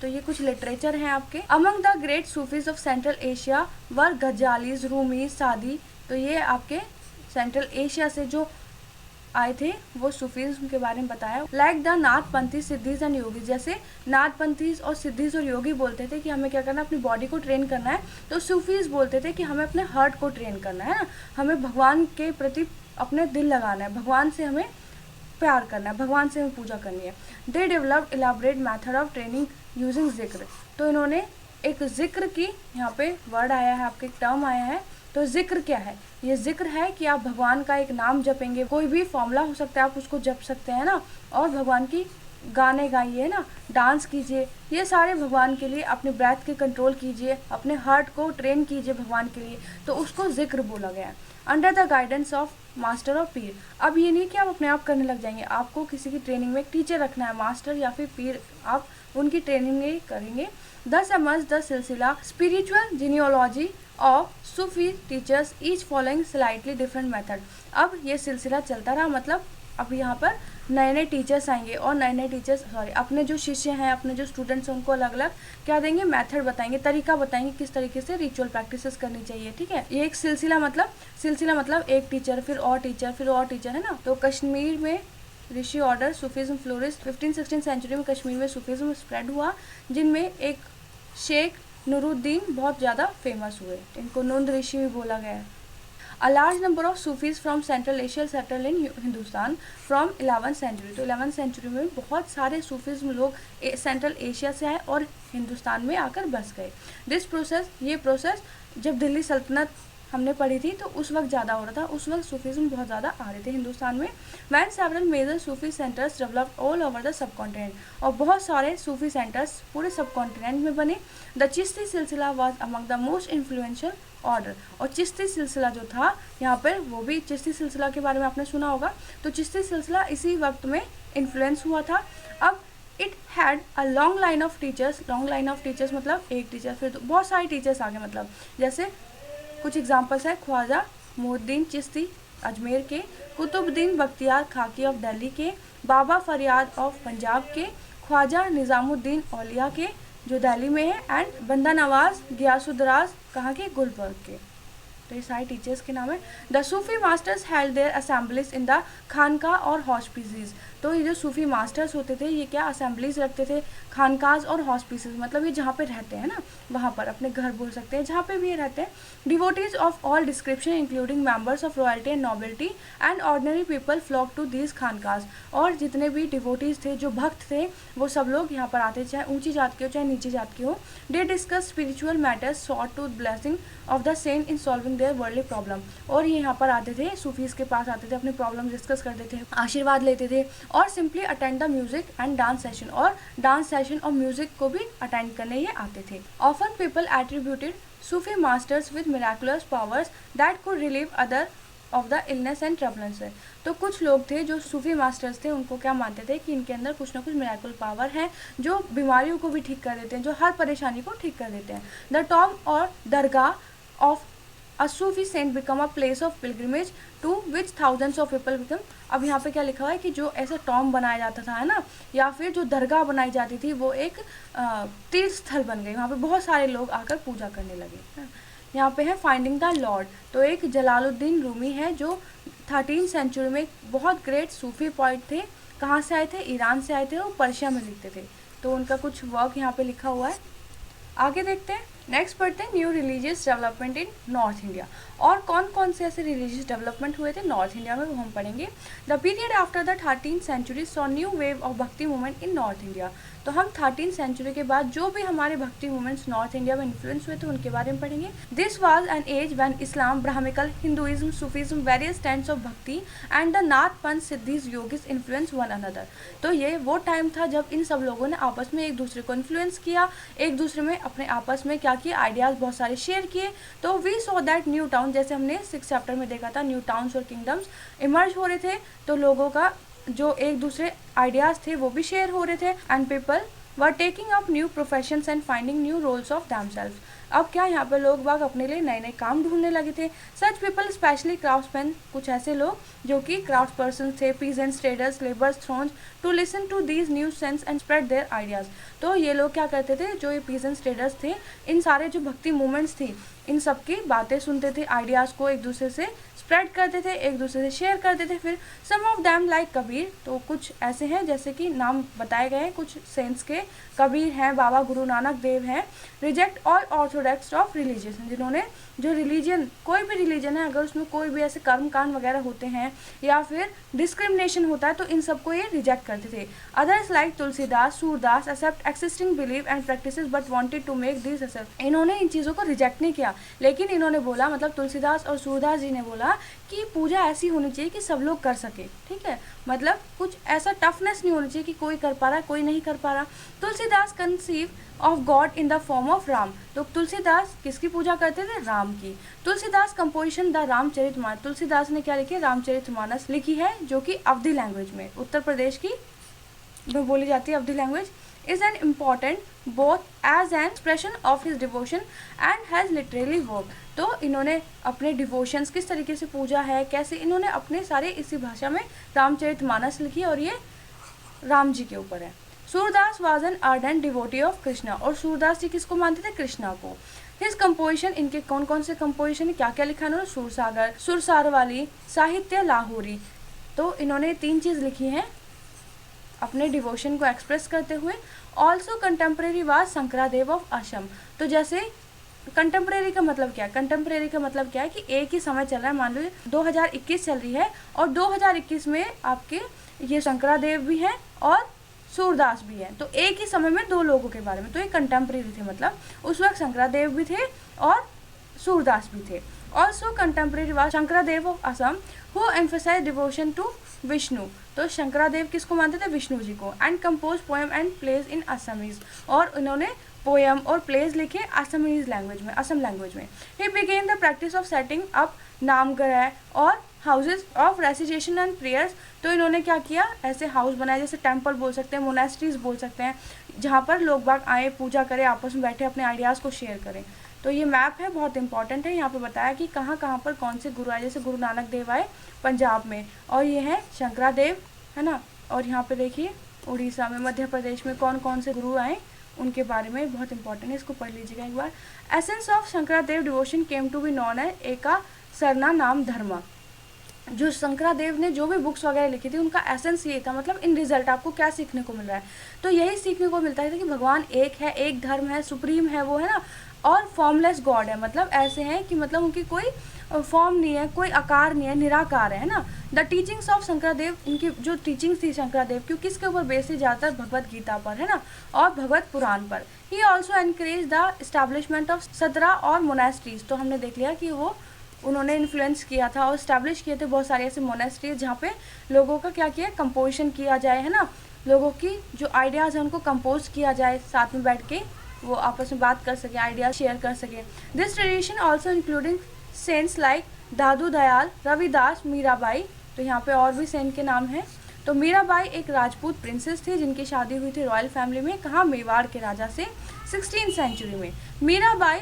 तो ये कुछ लिटरेचर हैं आपके। Among the great Sufis of Central Asia were Ghazali's, Rumi, Saadi, तो ये आपके सेंट्रल एशिया से जो आए थे वो सूफीज़्म के बारे में बताया। Like the Nathpanthi Siddhis and yogis, जैसे नाथपंथीज और सिद्धीज और योगी बोलते थे कि हमें क्या करना है, अपनी बॉडी को ट्रेन करना है, तो सूफीज बोलते थे कि हमें अपने हार्ट को ट्रेन करना है ना, हमें भगवान के प्रति अपने दिल लगाना है, भगवान से हमें प्यार करना है, भगवान से हमें पूजा करनी है। They developed elaborate method of training using जिक्र, तो इन्होंने एक जिक्र की, यहाँ पे वर्ड आया है आपके, टर्म आया है, तो जिक्र क्या है, ये जिक्र है कि आप भगवान का एक नाम जपेंगे, कोई भी फॉर्मूला हो सकता है आप उसको जप सकते हैं ना, और भगवान की गाने गाइए ना, डांस कीजिए, ये सारे भगवान के लिए, अपने ब्रेथ के कंट्रोल कीजिए, अपने हार्ट को ट्रेन कीजिए भगवान के लिए, तो उसको जिक्र बोला गया है। Under the guidance of master और पीर, अब ये नहीं कि आप अपने आप करने लग जाएंगे, आपको किसी की ट्रेनिंग में एक टीचर रखना है, मास्टर या फिर पीर, आप उनकी ट्रेनिंग करेंगे। दस अमज द सिलसिला spiritual genealogy of Sufi teachers each following slightly different method, अब ये सिलसिला चलता रहा, मतलब अब यहाँ पर नए नए टीचर्स आएंगे और नए नए टीचर्स अपने जो शिष्य हैं, अपने जो स्टूडेंट्स हैं उनको अलग अलग क्या देंगे, मेथड बताएंगे, तरीका बताएंगे किस तरीके से रिचुअल प्रैक्टिसेस करनी चाहिए। ठीक है, ये एक सिलसिला मतलब एक टीचर फिर और टीचर फिर और टीचर, है ना। तो कश्मीर में ऋषि ऑर्डर सूफीज्म फ्लोरिस्ट 15-16 सेंचुरी में कश्मीर में सूफीज्म स्प्रेड हुआ, जिनमें एक शेख नूरुद्दीन बहुत ज़्यादा फेमस हुए, इनको नूंद ऋषि भी बोला गया है। A large number of Sufis from Central Asia settled in Hindustan from 11th century, तो 11th century में बहुत सारे सूफीज्म लोग सेंट्रल एशिया से आए और हिंदुस्तान में आकर बस गए। ये प्रोसेस जब दिल्ली सल्तनत हमने पढ़ी थी तो उस वक्त ज़्यादा हो रहा था, उस वक्त सूफीज्म बहुत ज़्यादा आ रहे थे हिंदुस्तान में। When several major Sufi centres developed all over the subcontinent, और बहुत सारे सूफी सेंटर्स पूरे सब कॉन्टिनेंट में बने। द चिश्ती सिलसिला was among the most influential order, और चिश्ती सिलसिला जो था यहाँ पर, वो भी चिश्ती सिलसिला के बारे में आपने सुना होगा, तो चिश्ती सिलसिला इसी वक्त में इन्फ्लुएंस हुआ था। अब it had a long line of teachers मतलब एक टीचर, फिर तो बहुत सारे टीचर्स आ गए, मतलब जैसे कुछ एग्जांपल्स है, ख्वाजा मोहुद्दीन चिश्ती अजमेर के, कुतुबुद्दीन बख्तियार खाकी ऑफ दिल्ली के, बाबा फरियाद ऑफ पंजाब के, ख्वाजा निज़ामुद्दीन औलिया के जो दिल्ली में है, एंड बंदा नवाज गियासुद्दराज कहाँ के, गुलबर्ग के। तो ये सारे टीचर्स के नाम है। The Sufi masters held their assemblies in the khanqah or hospices, तो ये जो सूफी मास्टर्स होते थे ये क्या असेंबलीज रखते थे, खानकाज और हॉस्पिसेस, मतलब ये जहाँ पे रहते हैं ना, वहाँ पर अपने घर बोल सकते हैं, जहाँ पे भी ये रहते हैं। Devotees of all description including members of royalty and nobility and ordinary people flock to these khanqahs, और जितने भी डिवोटीज थे, जो भक्त थे, वो सब लोग यहाँ पर आते, चाहे ऊंची जात के हो चाहे नीची जात के हो। They discuss spiritual matters, sought to blessing of the saint in solving their worldly problem, और ये यहाँ पर आते थे, सूफीज के पास आते थे, अपने प्रॉब्लम डिस्कस करते थे, आशीर्वाद लेते थे, और simply attend the music and dance session, और डांस सेशन और म्यूजिक को भी अटेंड करने ये आते थे। Often people attributed Sufi masters with miraculous powers that could relieve other of the illness and troubles, तो कुछ लोग थे जो सूफी मास्टर्स थे, उनको क्या मानते थे कि इनके अंदर कुछ ना कुछ मिराकुल पावर है जो बीमारियों को भी ठीक कर देते हैं, जो हर परेशानी को ठीक कर देते हैं। द टॉम और दरगाह of A Sufi saint become a place of pilgrimage to which thousands of people become, अब यहाँ पे क्या लिखा हुआ है कि जो ऐसा टॉम बनाया जाता था, है ना, या फिर जो दरगाह बनाई जाती थी, वो एक तीर्थ स्थल बन गई, वहाँ पे बहुत सारे लोग आकर पूजा करने लगे। यहाँ पे है फाइंडिंग द लॉर्ड। तो एक जलालुद्दीन रूमी है जो 13th सेंचुरी में बहुत ग्रेट सूफी पोइट थे। कहाँ से आए थे? ईरान से आए थे। वो पर्शिया में लिखते थे। तो उनका कुछ वर्क यहाँ पे लिखा हुआ है। आगे देखते हैं। नेक्स्ट पढ़ते हैं new religious development in north India. और कौन कौन से ऐसे रिलीजियस डेवलपमेंट हुए थे नॉर्थ इंडिया में, वो हम पढ़ेंगे। The period after the 13th century saw new wave of bhakti movement in north India. तो हम 13th सेंचुरी के बाद जो भी हमारे भक्ति मूवमेंट्स नॉर्थ इंडिया में इन्फ्लुएंस हुए थे उनके बारे में पढ़ेंगे। This was an age when Islam, Brahmanical, Hinduism, Sufism, various strands of bhakti and the Nath Panth Siddhis yogis influence one another. तो ये वो टाइम था जब इन सब लोगों ने आपस में एक दूसरे को इन्फ्लुएंस किया, एक दूसरे में अपने आपस में क्या किया, आइडियाज़ बहुत सारे शेयर किए। तो we saw that new town, जैसे हमने 6th चैप्टर में देखा था, न्यू टाउन्स और किंगडम्स इमर्ज हो रहे थे। तो लोगों का जो एक दूसरे आइडियाज़ थे वो भी शेयर हो रहे थे। And people were taking up new professions and finding new roles of themselves. अब क्या यहाँ पे लोग बाग अपने लिए नए नए काम ढूंढने लगे थे। सच पीपल स्पेशली क्राफ्ट्समैन, कुछ ऐसे लोग जो कि क्राफ्ट पर्सन थे, peasants, traders, labours, thronged to listen to these new saints and spread their ideas. तो ये लोग क्या करते थे, जो ये पीजेंट्स ट्रेडर्स थे, इन सारे जो भक्ति मूवमेंट्स थी इन सब की बातें सुनते थे, आइडियाज़ को एक दूसरे से स्प्रेड करते थे, एक दूसरे से शेयर करते थे। फिर सम ऑफ दैम लाइक कबीर, तो कुछ ऐसे हैं जैसे कि नाम बताए गए हैं कुछ सेंट्स के, कबीर हैं, बाबा गुरु नानक देव हैं। Reject all Orthodox of religion, जिन्होंने जो रिलीजन, कोई भी रिलीजन है अगर उसमें कोई भी ऐसे कर्म कांड वगैरह होते हैं या फिर डिस्क्रिमिनेशन होता है तो इन सबको ये रिजेक्ट करते थे। Others like Tulsidas, Surdas accept existing believe and practices but wanted to make this accept. इन्होंने इन चीज़ों को रिजेक्ट नहीं किया, लेकिन इन्होंने बोला, मतलब तुलसीदास और सूरदास जी ने बोला कि पूजा ऐसी होनी चाहिए कि सब लोग कर सके। ठीक है, मतलब कुछ ऐसा टफनेस नहीं होनी चाहिए कि कोई कर पा रहा है कोई नहीं कर पा रहा। Tulsidas conceive of God in the form of Ram. तो तुलसीदास किसकी पूजा करते थे? राम की। तुलसीदास कंपोजिशन द रामचरितमानस, तुलसीदास ने क्या लिखी है? रामचरितमानस लिखी है, जो कि अवधी लैंग्वेज में, उत्तर प्रदेश की में बोली जाती है Awadhi language. Is an important both as an expression of his devotion and has literally work. तो इन्होंने अपने डिवोशंस किस तरीके से पूजा है, कैसे, इन्होंने अपने सारे इसी भाषा में रामचरितमानस लिखी और ये राम जी के ऊपर है। Surdas was an ardent devotee of Krishna, और सूरदास जी किसको मानते थे? कृष्णा को। हिज कंपोजिशन, इनके कौन कौन से कंपोजिशन है, क्या क्या लिखा इन्होंने? सुरसागर, सुरसार वाली, साहित्य लाहौरी। तो इन्होंने 3 चीज़ लिखी हैं अपने डिवोशन को एक्सप्रेस करते हुए। Also contemporary was Shankaradeva of Assam. तो जैसे कंटेम्प्रेरी का मतलब क्या है? कंटेम्प्रेरी का मतलब क्या है कि एक ही समय चल रहा है, मान लो 2021 चल रही है और 2021 में आपके ये शंकरादेव भी हैं और सूरदास भी हैं, तो एक ही समय में 2 लोगों के बारे में, तो ये कंटेम्प्रेरी थे, मतलब उस वक्त शंकरादेव भी थे और सूरदास भी थे। Also contemporary was Shankaradeva of Assam who emphasised devotion to Vishnu. तो शंकरादेव किसको मानते थे? विष्णु जी को। And compose poem and plays in Assamese, और इन्होंने पोएम और प्लेज लिखे असमीज लैंग्वेज में, असम लैंग्वेज में। He began the practice of setting up namghar or houses of recitation and prayers. तो इन्होंने क्या किया, ऐसे हाउस बनाए, जैसे टेम्पल बोल सकते हैं, मोनेस्ट्रीज बोल सकते हैं, जहाँ पर लोग बाग आए, पूजा करें, आपस में बैठे अपने आइडियाज़ को शेयर करें। तो ये मैप है, बहुत इंपॉर्टेंट है। यहाँ पे बताया कि कहाँ कहाँ पर कौन से गुरु आए, जैसे गुरु नानक देव आए पंजाब में, और ये है शंकरादेव, है ना। और यहाँ पे देखिए उड़ीसा में, मध्य प्रदेश में कौन कौन से गुरु आए उनके बारे में, बहुत इंपॉर्टेंट है, इसको पढ़ लीजिएगा एक बार। Essence of Shankaradeva devotion came to be known as eka sarana नाम धर्मा। जो शंकरादेव ने जो भी बुक्स वगैरह लिखी थी उनका एसेंस ये था, मतलब इन रिजल्ट आपको क्या सीखने को मिल रहा है, तो यही सीखने को मिलता है कि भगवान एक है, एक धर्म है, सुप्रीम है वो, है ना, और फॉर्मलेस गॉड है, मतलब ऐसे हैं कि मतलब उनकी कोई फॉर्म नहीं है, कोई आकार नहीं है, निराकार है ना। द टीचिंग्स ऑफ शंकरादेव, इनकी जो टीचिंग्स थी शंकरादेव की, किसके ऊपर बेस थी? ज़्यादातर भगवत गीता पर, है ना, और भगवत पुराण पर। He also encourage the establishment of 17 और मोनेस्ट्रीज। तो हमने देख लिया कि वो उन्होंने इन्फ्लुएंस किया था और इस्टेब्लिश किए थे बहुत सारे ऐसे मोनेस्ट्रीज जहाँ पे लोगों का क्या किया, कंपोजिशन किया जाए, है ना, लोगों की जो आइडियाज़ हैं उनको कंपोज किया जाए, साथ में बैठ के वो आपस में बात कर सके, आइडियाज शेयर कर सके। This tradition also including saints like Dadu Dayal, Ravidas, Mirabai. तो यहाँ पे और भी सेंट के नाम हैं। तो मीराबाई एक राजपूत प्रिंसेस थी जिनकी शादी हुई थी रॉयल फैमिली में, कहाँ, मेवाड़ के राजा से 16th सेंचुरी में। मीराबाई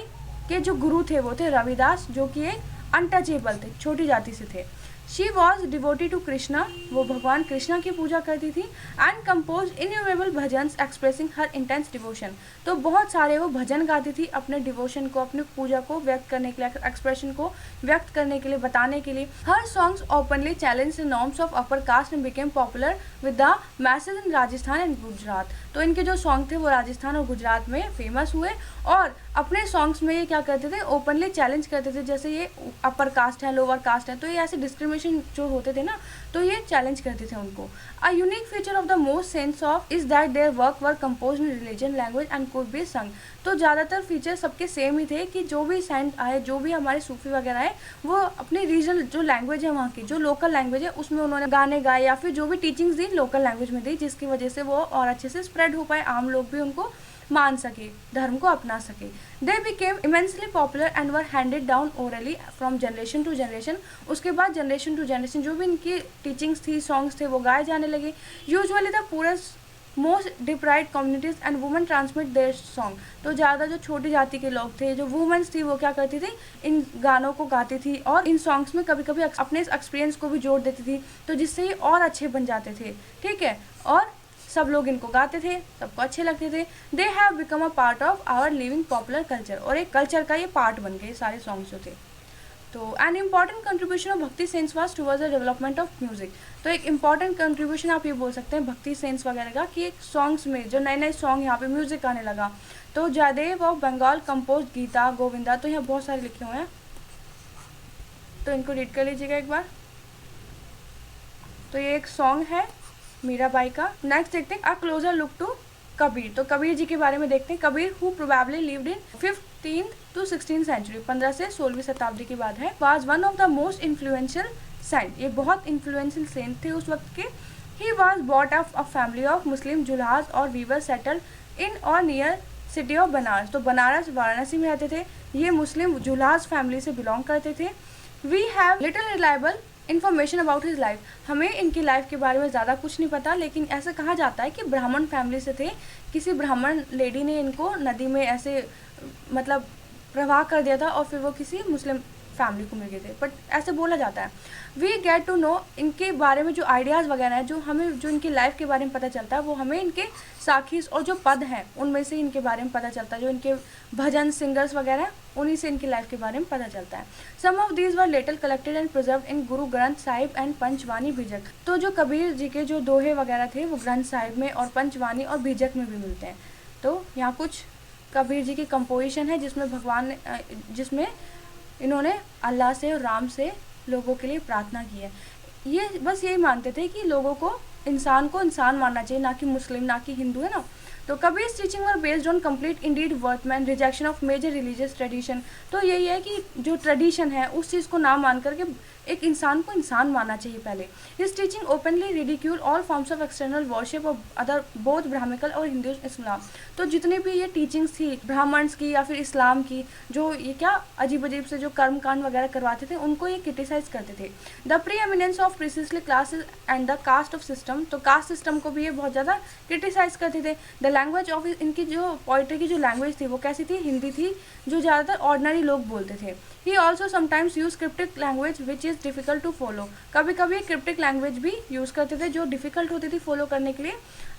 के जो गुरु थे वो थे रविदास, जो कि एक अनटचेबल थे, छोटी जाति से थे। She was devoted to Krishna, वो भगवान कृष्णा की पूजा करती थी। And compose innumerable bhajans expressing her intense devotion, तो बहुत सारे वो भजन गाती थी अपने डिवोशन को, अपनी पूजा को व्यक्त करने के लिए, एक्सप्रेशन को व्यक्त करने के लिए, बताने के लिए। हर songs openly challenge the norms of upper caste and became popular with the message in Rajasthan and Gujarat. तो इनके जो सॉन्ग थे वो राजस्थान और गुजरात में फेमस हुए, और अपने सॉन्ग्स में ये क्या करते थे, ओपनली चैलेंज करते थे, जैसे ये अपर कास्ट है, लोअर कास्ट है, तो ये ऐसे डिस्क्रिमिनेशन जो होते थे ना, तो ये चैलेंज करते थे उनको। A unique feature of the most sense of is that their work were compose in religion language and could be संग। तो ज़्यादातर फीचर सबके सेम ही थे कि जो भी सेंट आए, जो भी हमारे सूफी वगैरह आए, वो अपनी रीजनल जो लैंग्वेज है, वहाँ की जो लोकल लैंग्वेज है, उसमें उन्होंने गाने गाए या फिर जो भी टीचिंग्स दी लोकल लैंग्वेज में दी, जिसकी वजह से वो और अच्छे से स्प्रेड हो पाए, आम लोग भी उनको मान सके, धर्म को अपना सके। They became immensely popular and were handed down orally from generation to generation. उसके बाद जनरेशन टू जनरेशन जो भी इनकी टीचिंग्स थी, सॉन्ग्स थे, वो गाए जाने लगे। Usually the purest most deprived communities and women transmit there song. तो ज़्यादा जो छोटी जाति के लोग थे, जो वुमेन्स थी, वो क्या करती थी, इन गानों को गाती थी और इन सॉन्ग्स में कभी कभी अपने एक्सपीरियंस को भी जोड़ देती थी, तो जिससे ये और अच्छे बन जाते थे। ठीक है, और सब लोग इनको गाते थे, सबको अच्छे लगते थे। They have become a part of our living popular culture, और एक कल्चर का ये पार्ट बन गए सारे सॉन्ग्स जो थे। तो एन इम्पॉर्टेंट कंट्रीब्यूशन ऑफ भक्ति sense was towards the development of music. तो एक इम्पॉर्टेंट कंट्रीब्यूशन आप ये बोल सकते हैं भक्ति सेंस वगैरह का, कि एक सॉन्ग्स में जो नए नए सॉन्ग यहाँ पे म्यूजिक आने लगा। तो जयदेव ऑफ बंगाल कंपोज गीता गोविंदा, तो यहाँ बहुत सारे लिखे हुए हैं, तो इनको रीड कर लीजिएगा एक बार। तो ये एक सॉन्ग है मीराबाई का। नेक्स्ट देखते हैं a closer look to Kabir. तो कबीर जी के बारे में देखते हैं। Kabir who probably lived in 15th to 16th century, 15 से 16वीं शताब्दी की बात है। Was one of the most influential saint, ये बहुत इन्फ्लुएंशियल सेंट थे उस वक्त के। ही वाज बॉट of a family of Muslim julahas or weaver settled in और नियर सिटी ऑफ बनारस। तो बनारस वाराणसी में रहते थे, ये मुस्लिम जुलास फैमिली से बिलोंग करते थे। We have little reliable information about his life, हमें इनकी लाइफ के बारे में ज़्यादा कुछ नहीं पता, लेकिन ऐसा कहा जाता है कि ब्राह्मण फैमिली से थे। किसी ब्राह्मण लेडी ने इनको नदी में ऐसे मतलब प्रवाह कर दिया था और फिर वो किसी मुस्लिम फैमिली को मिल गए थे, बट ऐसे बोला जाता है। वी गेट टू नो, इनके बारे में जो आइडियाज़ वगैरह हैं, जो हमें जो इनकी लाइफ के बारे में पता चलता है, वो हमें इनके साखीस और जो पद हैं उनमें से इनके बारे में पता चलता है। जो इनके भजन सिंगर्स वगैरह हैं, उन्हीं से इनकी लाइफ के बारे में पता चलता है। Some of these were later collected and preserved in Guru Granth Sahib and पंचवानी बीजक। तो जो कबीर जी के जो दोहे वगैरह थे वो ग्रंथ साहिब में और पंचवानी और बीजक में भी मिलते हैं। तो यहाँ कुछ कबीर जी की कंपोजिशन है जिसमें इन्होंने अल्लाह से और राम से लोगों के लिए प्रार्थना की है। ये बस यही मानते थे कि लोगों को इंसान मानना चाहिए, ना कि मुस्लिम, ना कि हिंदू, है ना। तो Kabir teaching were based on complete indeed वर्थमैन rejection of major religious tradition. तो यही है कि जो ट्रेडिशन है उस चीज़ को ना मान करके एक इंसान को इंसान मानना चाहिए पहले। His teaching openly ridicule all forms of external worship of other both Brahmanical और हिंदू इस्लाम। तो जितने भी ये टीचिंग्स थी ब्राह्मण्स की या फिर इस्लाम की, जो ये क्या अजीब अजीब से जो कर्म कांड वगैरह करवाते थे, उनको ये क्रिटिसाइज करते थे। The pre eminence of priestly classes and the caste of system, तो कास्ट सिस्टम को भी ये बहुत ज़्यादा क्रिटिसाइज करते थे। द लैंग्वेज ऑफ, इनकी जो पोइट्री की जो लैंग्वेज थी वो कैसी थी, हिंदी थी, जो ज़्यादातर ऑर्डिनरी लोग बोलते थे। He also sometimes use cryptic language which is difficult to follow, कभी कभी क्रिप्टिक लैंग्वेज भी यूज़ करते थे जो डिफ़िकल्ट होती थी फॉलो करने के लिए।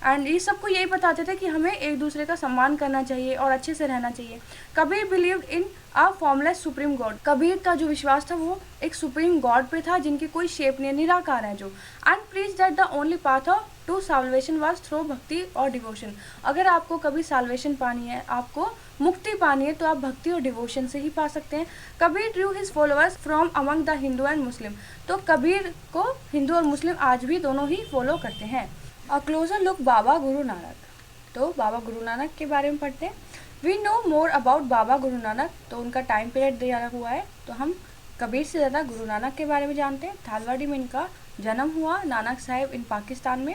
एंड ये सबको यही बताते थे कि हमें एक दूसरे का सम्मान करना चाहिए और अच्छे से रहना चाहिए। Kabir believed in a formless supreme God, Kabir का जो विश्वास था वो एक सुप्रीम गॉड पे था जिनकी कोई शेप नहीं, निराकार है जो। And preach that the only path of to salvation was through bhakti और डिवोशन। अगर आपको कभी साल्वेशन पानी है, आपको मुक्ति पानी है, तो आप भक्ति और डिवोशन से ही पा सकते हैं। Kabir Drew his followers from among the Hindu and Muslim, तो कबीर को हिंदू और मुस्लिम आज भी दोनों ही फॉलो करते हैं। A closer look Baba Guru Nanak, तो बाबा गुरु नानक के बारे में पढ़ते हैं। We know more about Baba Guru Nanak, तो उनका टाइम पीरियड दिया हुआ है, तो हम कबीर से ज़्यादा गुरु नानक के बारे में जानते हैं। थालवाड़ी में इनका जन्म हुआ, नानक साहिब इन पाकिस्तान में,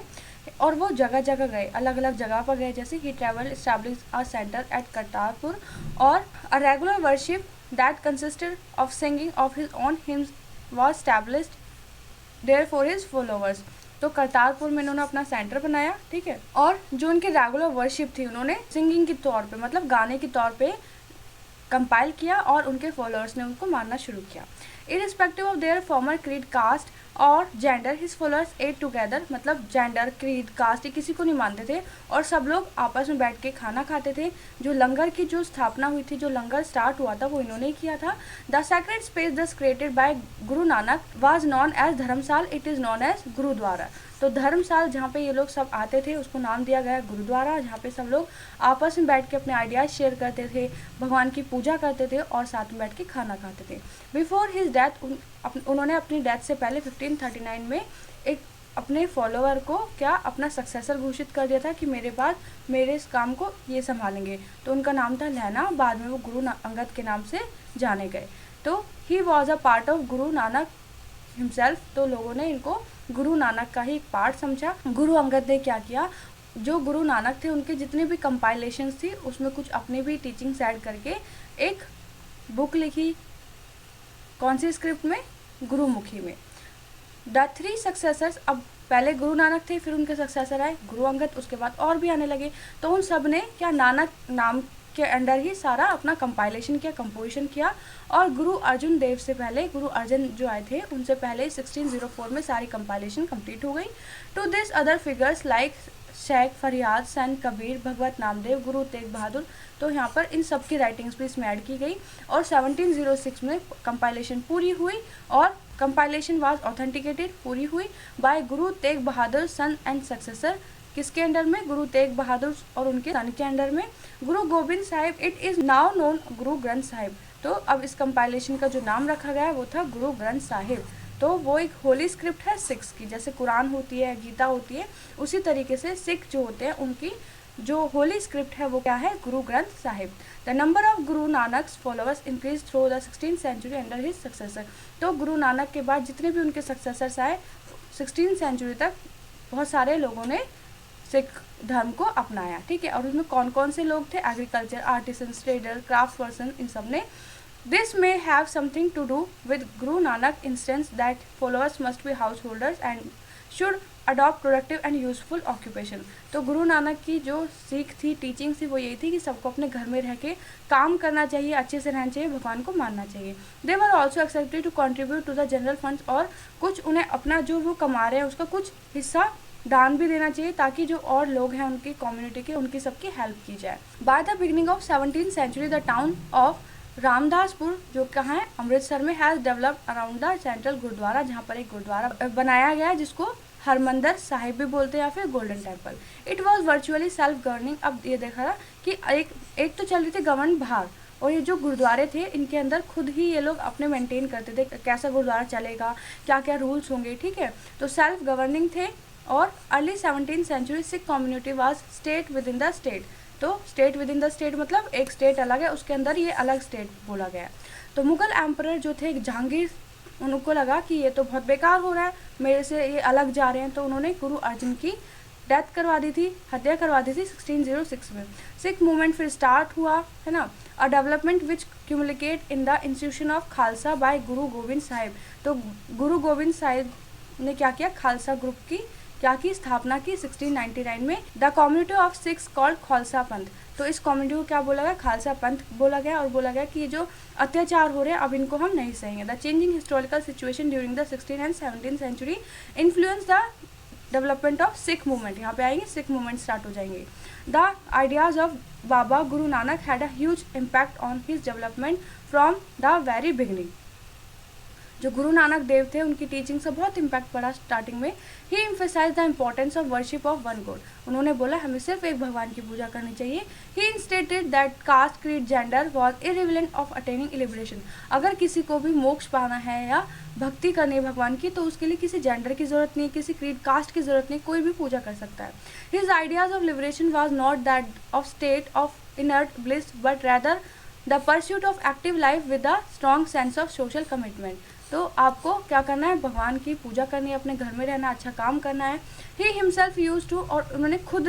और वो जगह जगह गए, अलग अलग जगह पर गए, जैसे ही travel establish a centre at Kartarpur और a regular worship that consisted of singing of his own hymns was established there for his followers. तो करतारपुर में इन्होंने अपना सेंटर बनाया, ठीक है, और जो उनकी रेगुलर वर्शिप थी उन्होंने सिंगिंग के तौर पे, मतलब गाने के तौर पे कंपाइल किया और उनके फॉलोअर्स ने उनको मानना शुरू किया। Irrespective of their former creed caste और gender his followers ate together, मतलब जेंडर, क्रीड, कास्ट ये किसी को नहीं मानते थे और सब लोग आपस में बैठ के खाना खाते थे। जो लंगर की जो स्थापना हुई थी, जो लंगर स्टार्ट हुआ था, वो इन्होंने ही किया था। The sacred space thus created by Guru Nanak was known as dharmsal, it is known as gurdwara. तो धर्मशाल जहाँ पे ये लोग सब आते थे उसको नाम दिया गया गुरुद्वारा, जहाँ पे सब लोग आपस में बैठ के अपने आइडियाज़ शेयर करते थे, भगवान की पूजा करते थे और साथ में बैठ के खाना खाते थे। बिफोर हिज डेथ, उन्होंने अपनी डेथ से पहले 1539 में एक अपने फॉलोअर को क्या अपना सक्सेसर घोषित कर दिया था कि मेरे बाद मेरे इस काम को ये संभालेंगे। तो उनका नाम था लहना, बाद में वो गुरु अंगद के नाम से जाने गए। तो he was a part of Guru Nanak himself, तो लोगों ने इनको गुरु नानक का ही एक पार्ट समझा। गुरु अंगद ने क्या किया, जो गुरु नानक थे उनके जितने भी कंपाइलेशंस थी उसमें कुछ अपनी भी टीचिंग्स ऐड करके एक बुक लिखी। कौन सी स्क्रिप्ट में? गुरुमुखी में। द थ्री सक्सेसर्स, अब पहले गुरु नानक थे, फिर उनके सक्सेसर आए गुरु अंगद, उसके बाद और भी आने लगे। तो उन सब ने क्या नानक नाम के अंडर ही सारा अपना कंपाइलेशन किया, कंपोजिशन किया। और गुरु अर्जुन देव से पहले, गुरु अर्जुन जो आए थे उनसे पहले 1604 में सारी कंपाइलेशन कंप्लीट हो गई। To this other figures like Sheikh Farid, Sant Kabir, भगवत नामदेव, गुरु तेग बहादुर, तो यहाँ पर इन सब की राइटिंग्स भी इसमें ऐड की गई। और 1706 में कंपाइलेशन पूरी हुई और कंपाइलेशन वाज ऑथेंटिकेटेड, पूरी हुई bye Guru Tegh Bahadur sun and successor. किसके अंडर में? गुरु तेग बहादुर और उनके सन के अंडर में। Guru Gobind Sahib, it is now known गुरु ग्रंथ साहिब। तो अब इस कंपाइलेशन का जो नाम रखा गया वो था गुरु ग्रंथ साहिब। तो वो एक होली स्क्रिप्ट है सिख्स की, जैसे कुरान होती है, गीता होती है, उसी तरीके से सिख जो होते हैं उनकी जो होली स्क्रिप्ट है वो क्या है? गुरु Granth Sahib. The number of Guru Nanak followers increase through the 16th century under his successor. तो गुरु नानक के बाद जितने भी उनके सक्सेसर्स आए 16th सेंचुरी तक बहुत सारे लोगों ने सिख धर्म को अपनाया, ठीक है। और उसमें कौन कौन से लोग थे? Agriculture, artisans, trader, craft person, इन सब ने। This may have something to do with Guru Nanak instance that followers must be householders and should adopt productive and useful occupation। तो गुरु नानक की जो सीख थी, टीचिंग थी, वो यही थी कि सबको अपने घर में रह के काम करना चाहिए, अच्छे से रहना चाहिए, भगवान को मानना चाहिए। They were also accepted to contribute to the general funds, और कुछ उन्हें अपना जो वो कमा रहे हैं उसका कुछ हिस्सा दान भी देना चाहिए ताकि जो और लोग हैं उनकी कम्युनिटी के, उनकी सबकी हेल्प की जाए। By the beginning of 17th सेंचुरी द टाउन ऑफ रामदासपुर, जो कहाँ है? अमृतसर में, has developed around the central gurdwara, जहाँ पर एक गुरुद्वारा बनाया गया है जिसको हरमंदर साहिब भी बोलते हैं या फिर golden temple. It was virtually self governing. अब ये देखा कि एक तो चल रही थी गवर्न बाहर, और ये जो गुरुद्वारे थे इनके अंदर खुद ही ये लोग अपने मेंटेन करते थे कैसा गुरुद्वारा चलेगा, क्या क्या रूल्स होंगे, ठीक है। तो सेल्फ गवर्निंग थे। और early 17th century Sikh community was state within the state. तो state within the state मतलब एक स्टेट अलग है, उसके अंदर ये अलग स्टेट बोला गया। तो मुगल एम्परर जो थे जहांगीर, उनको लगा कि ये तो बहुत बेकार हो रहा है, मेरे से ये अलग जा रहे हैं, तो उन्होंने गुरु अर्जुन की डेथ करवा दी थी, हत्या करवा दी थी 1606 में। सिख मूवमेंट फिर स्टार्ट हुआ, है ना। A development which cumulate in the institution of Khalsa by Guru Gobind Sahib. तो गुरु गोविंद साहिब ने क्या किया? खालसा ग्रुप की क्या की स्थापना की 1699 में। The community of Sikhs called Khalsa पंथ। तो इस कम्युनिटी को क्या बोला गया? खालसा पंथ बोला गया, और बोला गया कि ये जो अत्याचार हो रहे हैं अब इनको हम नहीं सहेंगे। The changing historical situation during the 16th and 17th century influence the development of Sikh movement. यहाँ पे आएंगे, सिख मूवमेंट स्टार्ट हो जाएंगे। The ideas of Baba Guru Nanak had a huge impact on his development from the very beginning. जो गुरु नानक देव थे उनकी teaching से बहुत इम्पैक्ट पड़ा स्टार्टिंग में। He emphasised the importance of worship of one God. उन्होंने बोला हमें सिर्फ एक भगवान की पूजा करनी चाहिए। He insisted that caste, creed, gender was irrelevant of attaining liberation. अगर किसी को भी मोक्ष पाना है या भक्ति करनी है भगवान की, तो उसके लिए किसी जेंडर की जरूरत नहीं, किसी क्रीड कास्ट की जरूरत नहीं, कोई भी पूजा कर सकता है। His ideas of liberation was not that of state of inert bliss but rather the pursuit of active life with a strong sense of social commitment. तो आपको क्या करना है? भगवान की पूजा करनी है, अपने घर में रहना, अच्छा काम करना है। ही हिमसेल्फ यूज टू, और उन्होंने खुद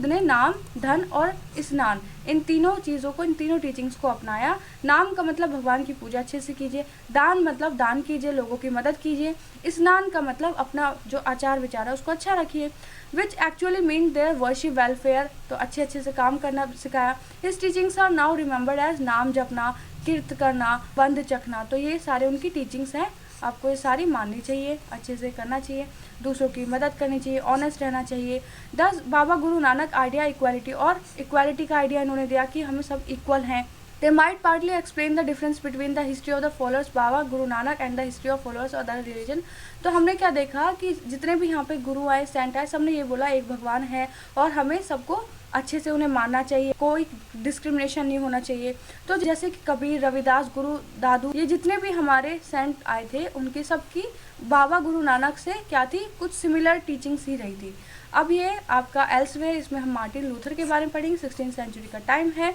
ने नाम, धन और स्नान, इन तीनों चीज़ों को, इन तीनों टीचिंग्स को अपनाया। नाम का मतलब भगवान की पूजा अच्छे से कीजिए, दान मतलब दान कीजिए, लोगों की मदद कीजिए, स्नान का मतलब अपना जो आचार विचार है उसको अच्छा रखिए, which actually mean their worship welfare. तो अच्छे अच्छे से काम करना सिखाया। His teachings are now remembered as naam japna, कीर्त करना, बंद चखना। तो ये सारे उनकी टीचिंग्स हैं आपको ये सारी माननी चाहिए, अच्छे से करना चाहिए, दूसरों की मदद करनी चाहिए, ऑनेस्ट रहना चाहिए। 10 बाबा गुरु नानक आइडिया इक्वालिटी, और इक्वालिटी का आइडिया इन्होंने दिया कि हम सब इक्वल हैं। They might partly explain the difference between the history of the followers Baba Guru Nanak and the history of followers of the religion। तो हमने क्या देखा कि जितने भी यहाँ पे गुरु आए, सेंट आए, सबने ये बोला एक भगवान है और हमें सबको अच्छे से उन्हें मानना चाहिए, कोई डिस्क्रिमिनेशन नहीं होना चाहिए। तो जैसे कि कबीर, रविदास, गुरु दादू, ये जितने भी हमारे सेंट आए थे, उनकी सबकी बाबा गुरु नानक से क्या थी, कुछ सिमिलर टीचिंग्स ही रही थी। अब ये आपका एल्सवेयर, इसमें हम मार्टिन लूथर के बारे में पढ़ेंगे। 16th सेंचुरी का टाइम है।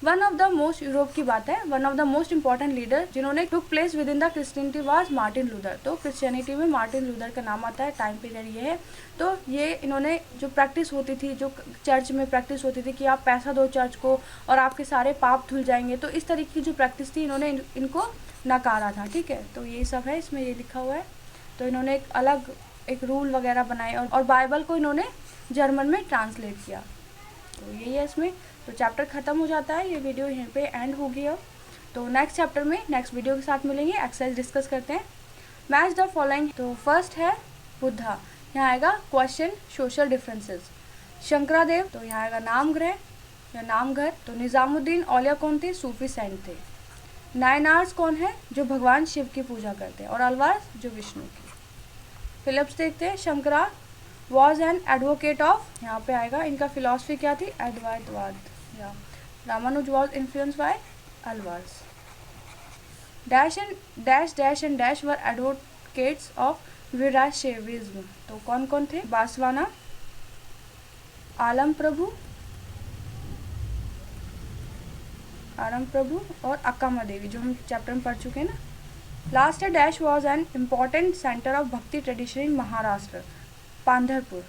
One of the most, Europe की बात है, one of the most important leader जिन्होंने took place within the Christianity was Martin Luther. तो क्रिश्चियनिटी में मार्टिन लूथर का नाम आता है, टाइम पीरियड ये है। तो ये इन्होंने जो प्रैक्टिस होती थी, जो चर्च में प्रैक्टिस होती थी कि आप पैसा दो चर्च को और आपके सारे पाप धुल जाएंगे, तो इस तरीके की जो प्रैक्टिस थी इन्होंने इनको नकारा था। ठीक है, तो ये सब है, इसमें ये लिखा हुआ है। तो इन्होंने एक अलग एक रूल वगैरह बनाए और बाइबल को इन्होंने जर्मन में ट्रांसलेट किया। तो यही है इसमें। तो चैप्टर ख़त्म हो जाता है, ये वीडियो यहीं पे एंड होगी अब। तो नेक्स्ट चैप्टर में नेक्स्ट वीडियो के साथ मिलेंगे, एक्सरसाइज डिस्कस करते हैं। Match the following. तो फर्स्ट है बुद्धा, यहाँ आएगा क्वेश्चन सोशल डिफरेंसेस। शंकरादेव, तो यहाँ आएगा नामग्रह या नामघर। तो निज़ामुद्दीन औलिया कौन थे, सूफी सेंट थे। नायनार्स कौन है, जो भगवान शिव की पूजा करते हैं, और अलवार्स जो विष्णु की। फिलिप्स देखते हैं, Shankara was an advocate of, यहाँ पे आएगा इनका फिलॉसफी क्या थी, अद्वैतवाद। या Ramanuja was influenced by Alvars. Dash and dash were advocates of Virashaivism. तो कौन कौन थे, बासवाना, आलम प्रभु और अक्कामा देवी, जो हम चैप्टर में पढ़ चुके हैं ना। लास्ट है dash was an important centre of bhakti tradition in Maharashtra, Pandharpur.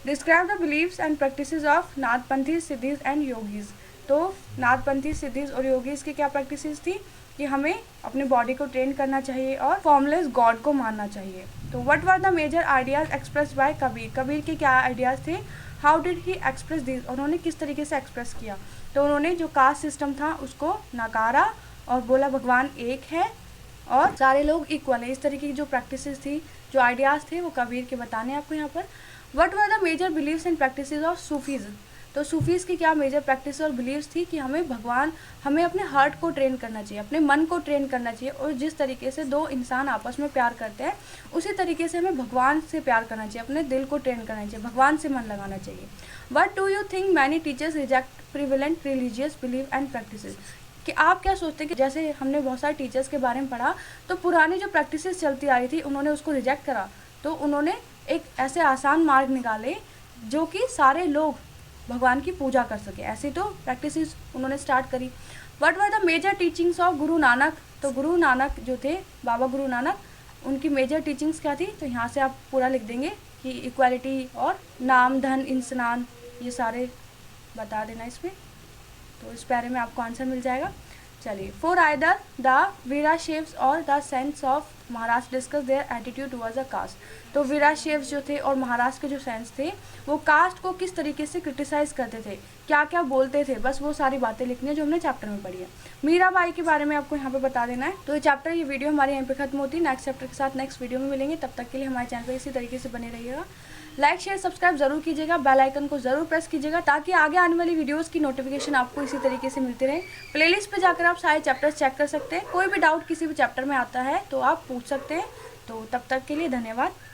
Describe the beliefs and practices of Nathpanthi, Siddhis and yogis. तो नाथपंथी, सिद्धीज और योगीज की क्या प्रैक्टिसेस थी कि हमें अपने बॉडी को ट्रेन करना चाहिए और फॉर्मलेस गॉड को मानना चाहिए। तो what were the major ideas express by Kabir, Kabir के क्या आइडियाज थे, how did he express this, उन्होंने किस तरीके से एक्सप्रेस किया। तो उन्होंने जो कास्ट सिस्टम था उसको नकारा और बोला भगवान एक है और सारे लोग इक्वल है। इस तरीके की जो प्रैक्टिसेस थी, जो आइडियाज़ थे, वो कबीर के बताने आपको यहाँ पर। What were the major beliefs and practices of sufis. तो सूफीज़ की क्या मेजर प्रैक्टिस और बिलीव्स थी कि हमें अपने हार्ट को ट्रेन करना चाहिए, अपने मन को ट्रेन करना चाहिए, और जिस तरीके से दो इंसान आपस में प्यार करते हैं उसी तरीके से हमें भगवान से प्यार करना चाहिए, अपने दिल को ट्रेन करना चाहिए, भगवान से मन लगाना चाहिए। What do you think many teachers reject prevalent religious believe and practices, कि आप क्या सोचते हैं कि जैसे हमने बहुत सारे टीचर्स के बारे में पढ़ा, तो पुरानी जो प्रैक्टिसेस चलती आ रही थी उन्होंने उसको रिजेक्ट करा, तो उन्होंने एक ऐसे आसान मार्ग निकाले जो कि सारे लोग भगवान की पूजा कर सके, ऐसी तो प्रैक्टिसेस उन्होंने स्टार्ट करी। What were the major teachings of Guru Nanak. तो गुरु नानक जो थे, बाबा गुरु नानक, उनकी मेजर टीचिंग्स क्या थी, तो यहाँ से आप पूरा लिख देंगे कि इक्वालिटी और नाम धन इंसान, ये सारे बता देना इसमें, तो इस पैरे में आपको आंसर मिल जाएगा। चलिए, फॉर आइदर द वीराशैव्स और the saints of Maharashtra discuss their attitude towards the caste. तो वीराशैव्स जो थे और महाराष्ट्र के जो सेंट्स थे वो कास्ट को किस तरीके से क्रिटिसाइज करते थे, क्या क्या बोलते थे, बस वो सारी बातें लिखनी है जो हमने चैप्टर में पढ़ी है। मीराबाई के बारे में आपको यहाँ पे बता देना है। तो ये चैप्टर, ये वीडियो हमारे यहाँ पे खत्म होती है। नेक्स्ट चैप्टर के साथ नेक्स्ट वीडियो में मिलेंगे, तब तक के लिए हमारे चैनल पर इसी तरीके से बने रहिएगा। लाइक शेयर सब्सक्राइब जरूर कीजिएगा, बेल आइकन को जरूर प्रेस कीजिएगा ताकि आगे आने वाली वीडियोस की नोटिफिकेशन आपको इसी तरीके से मिलती रहे। प्लेलिस्ट पे जाकर आप सारे चैप्टर्स चेक कर सकते हैं, कोई भी डाउट किसी भी चैप्टर में आता है तो आप पूछ सकते हैं। तो तब तक के लिए धन्यवाद।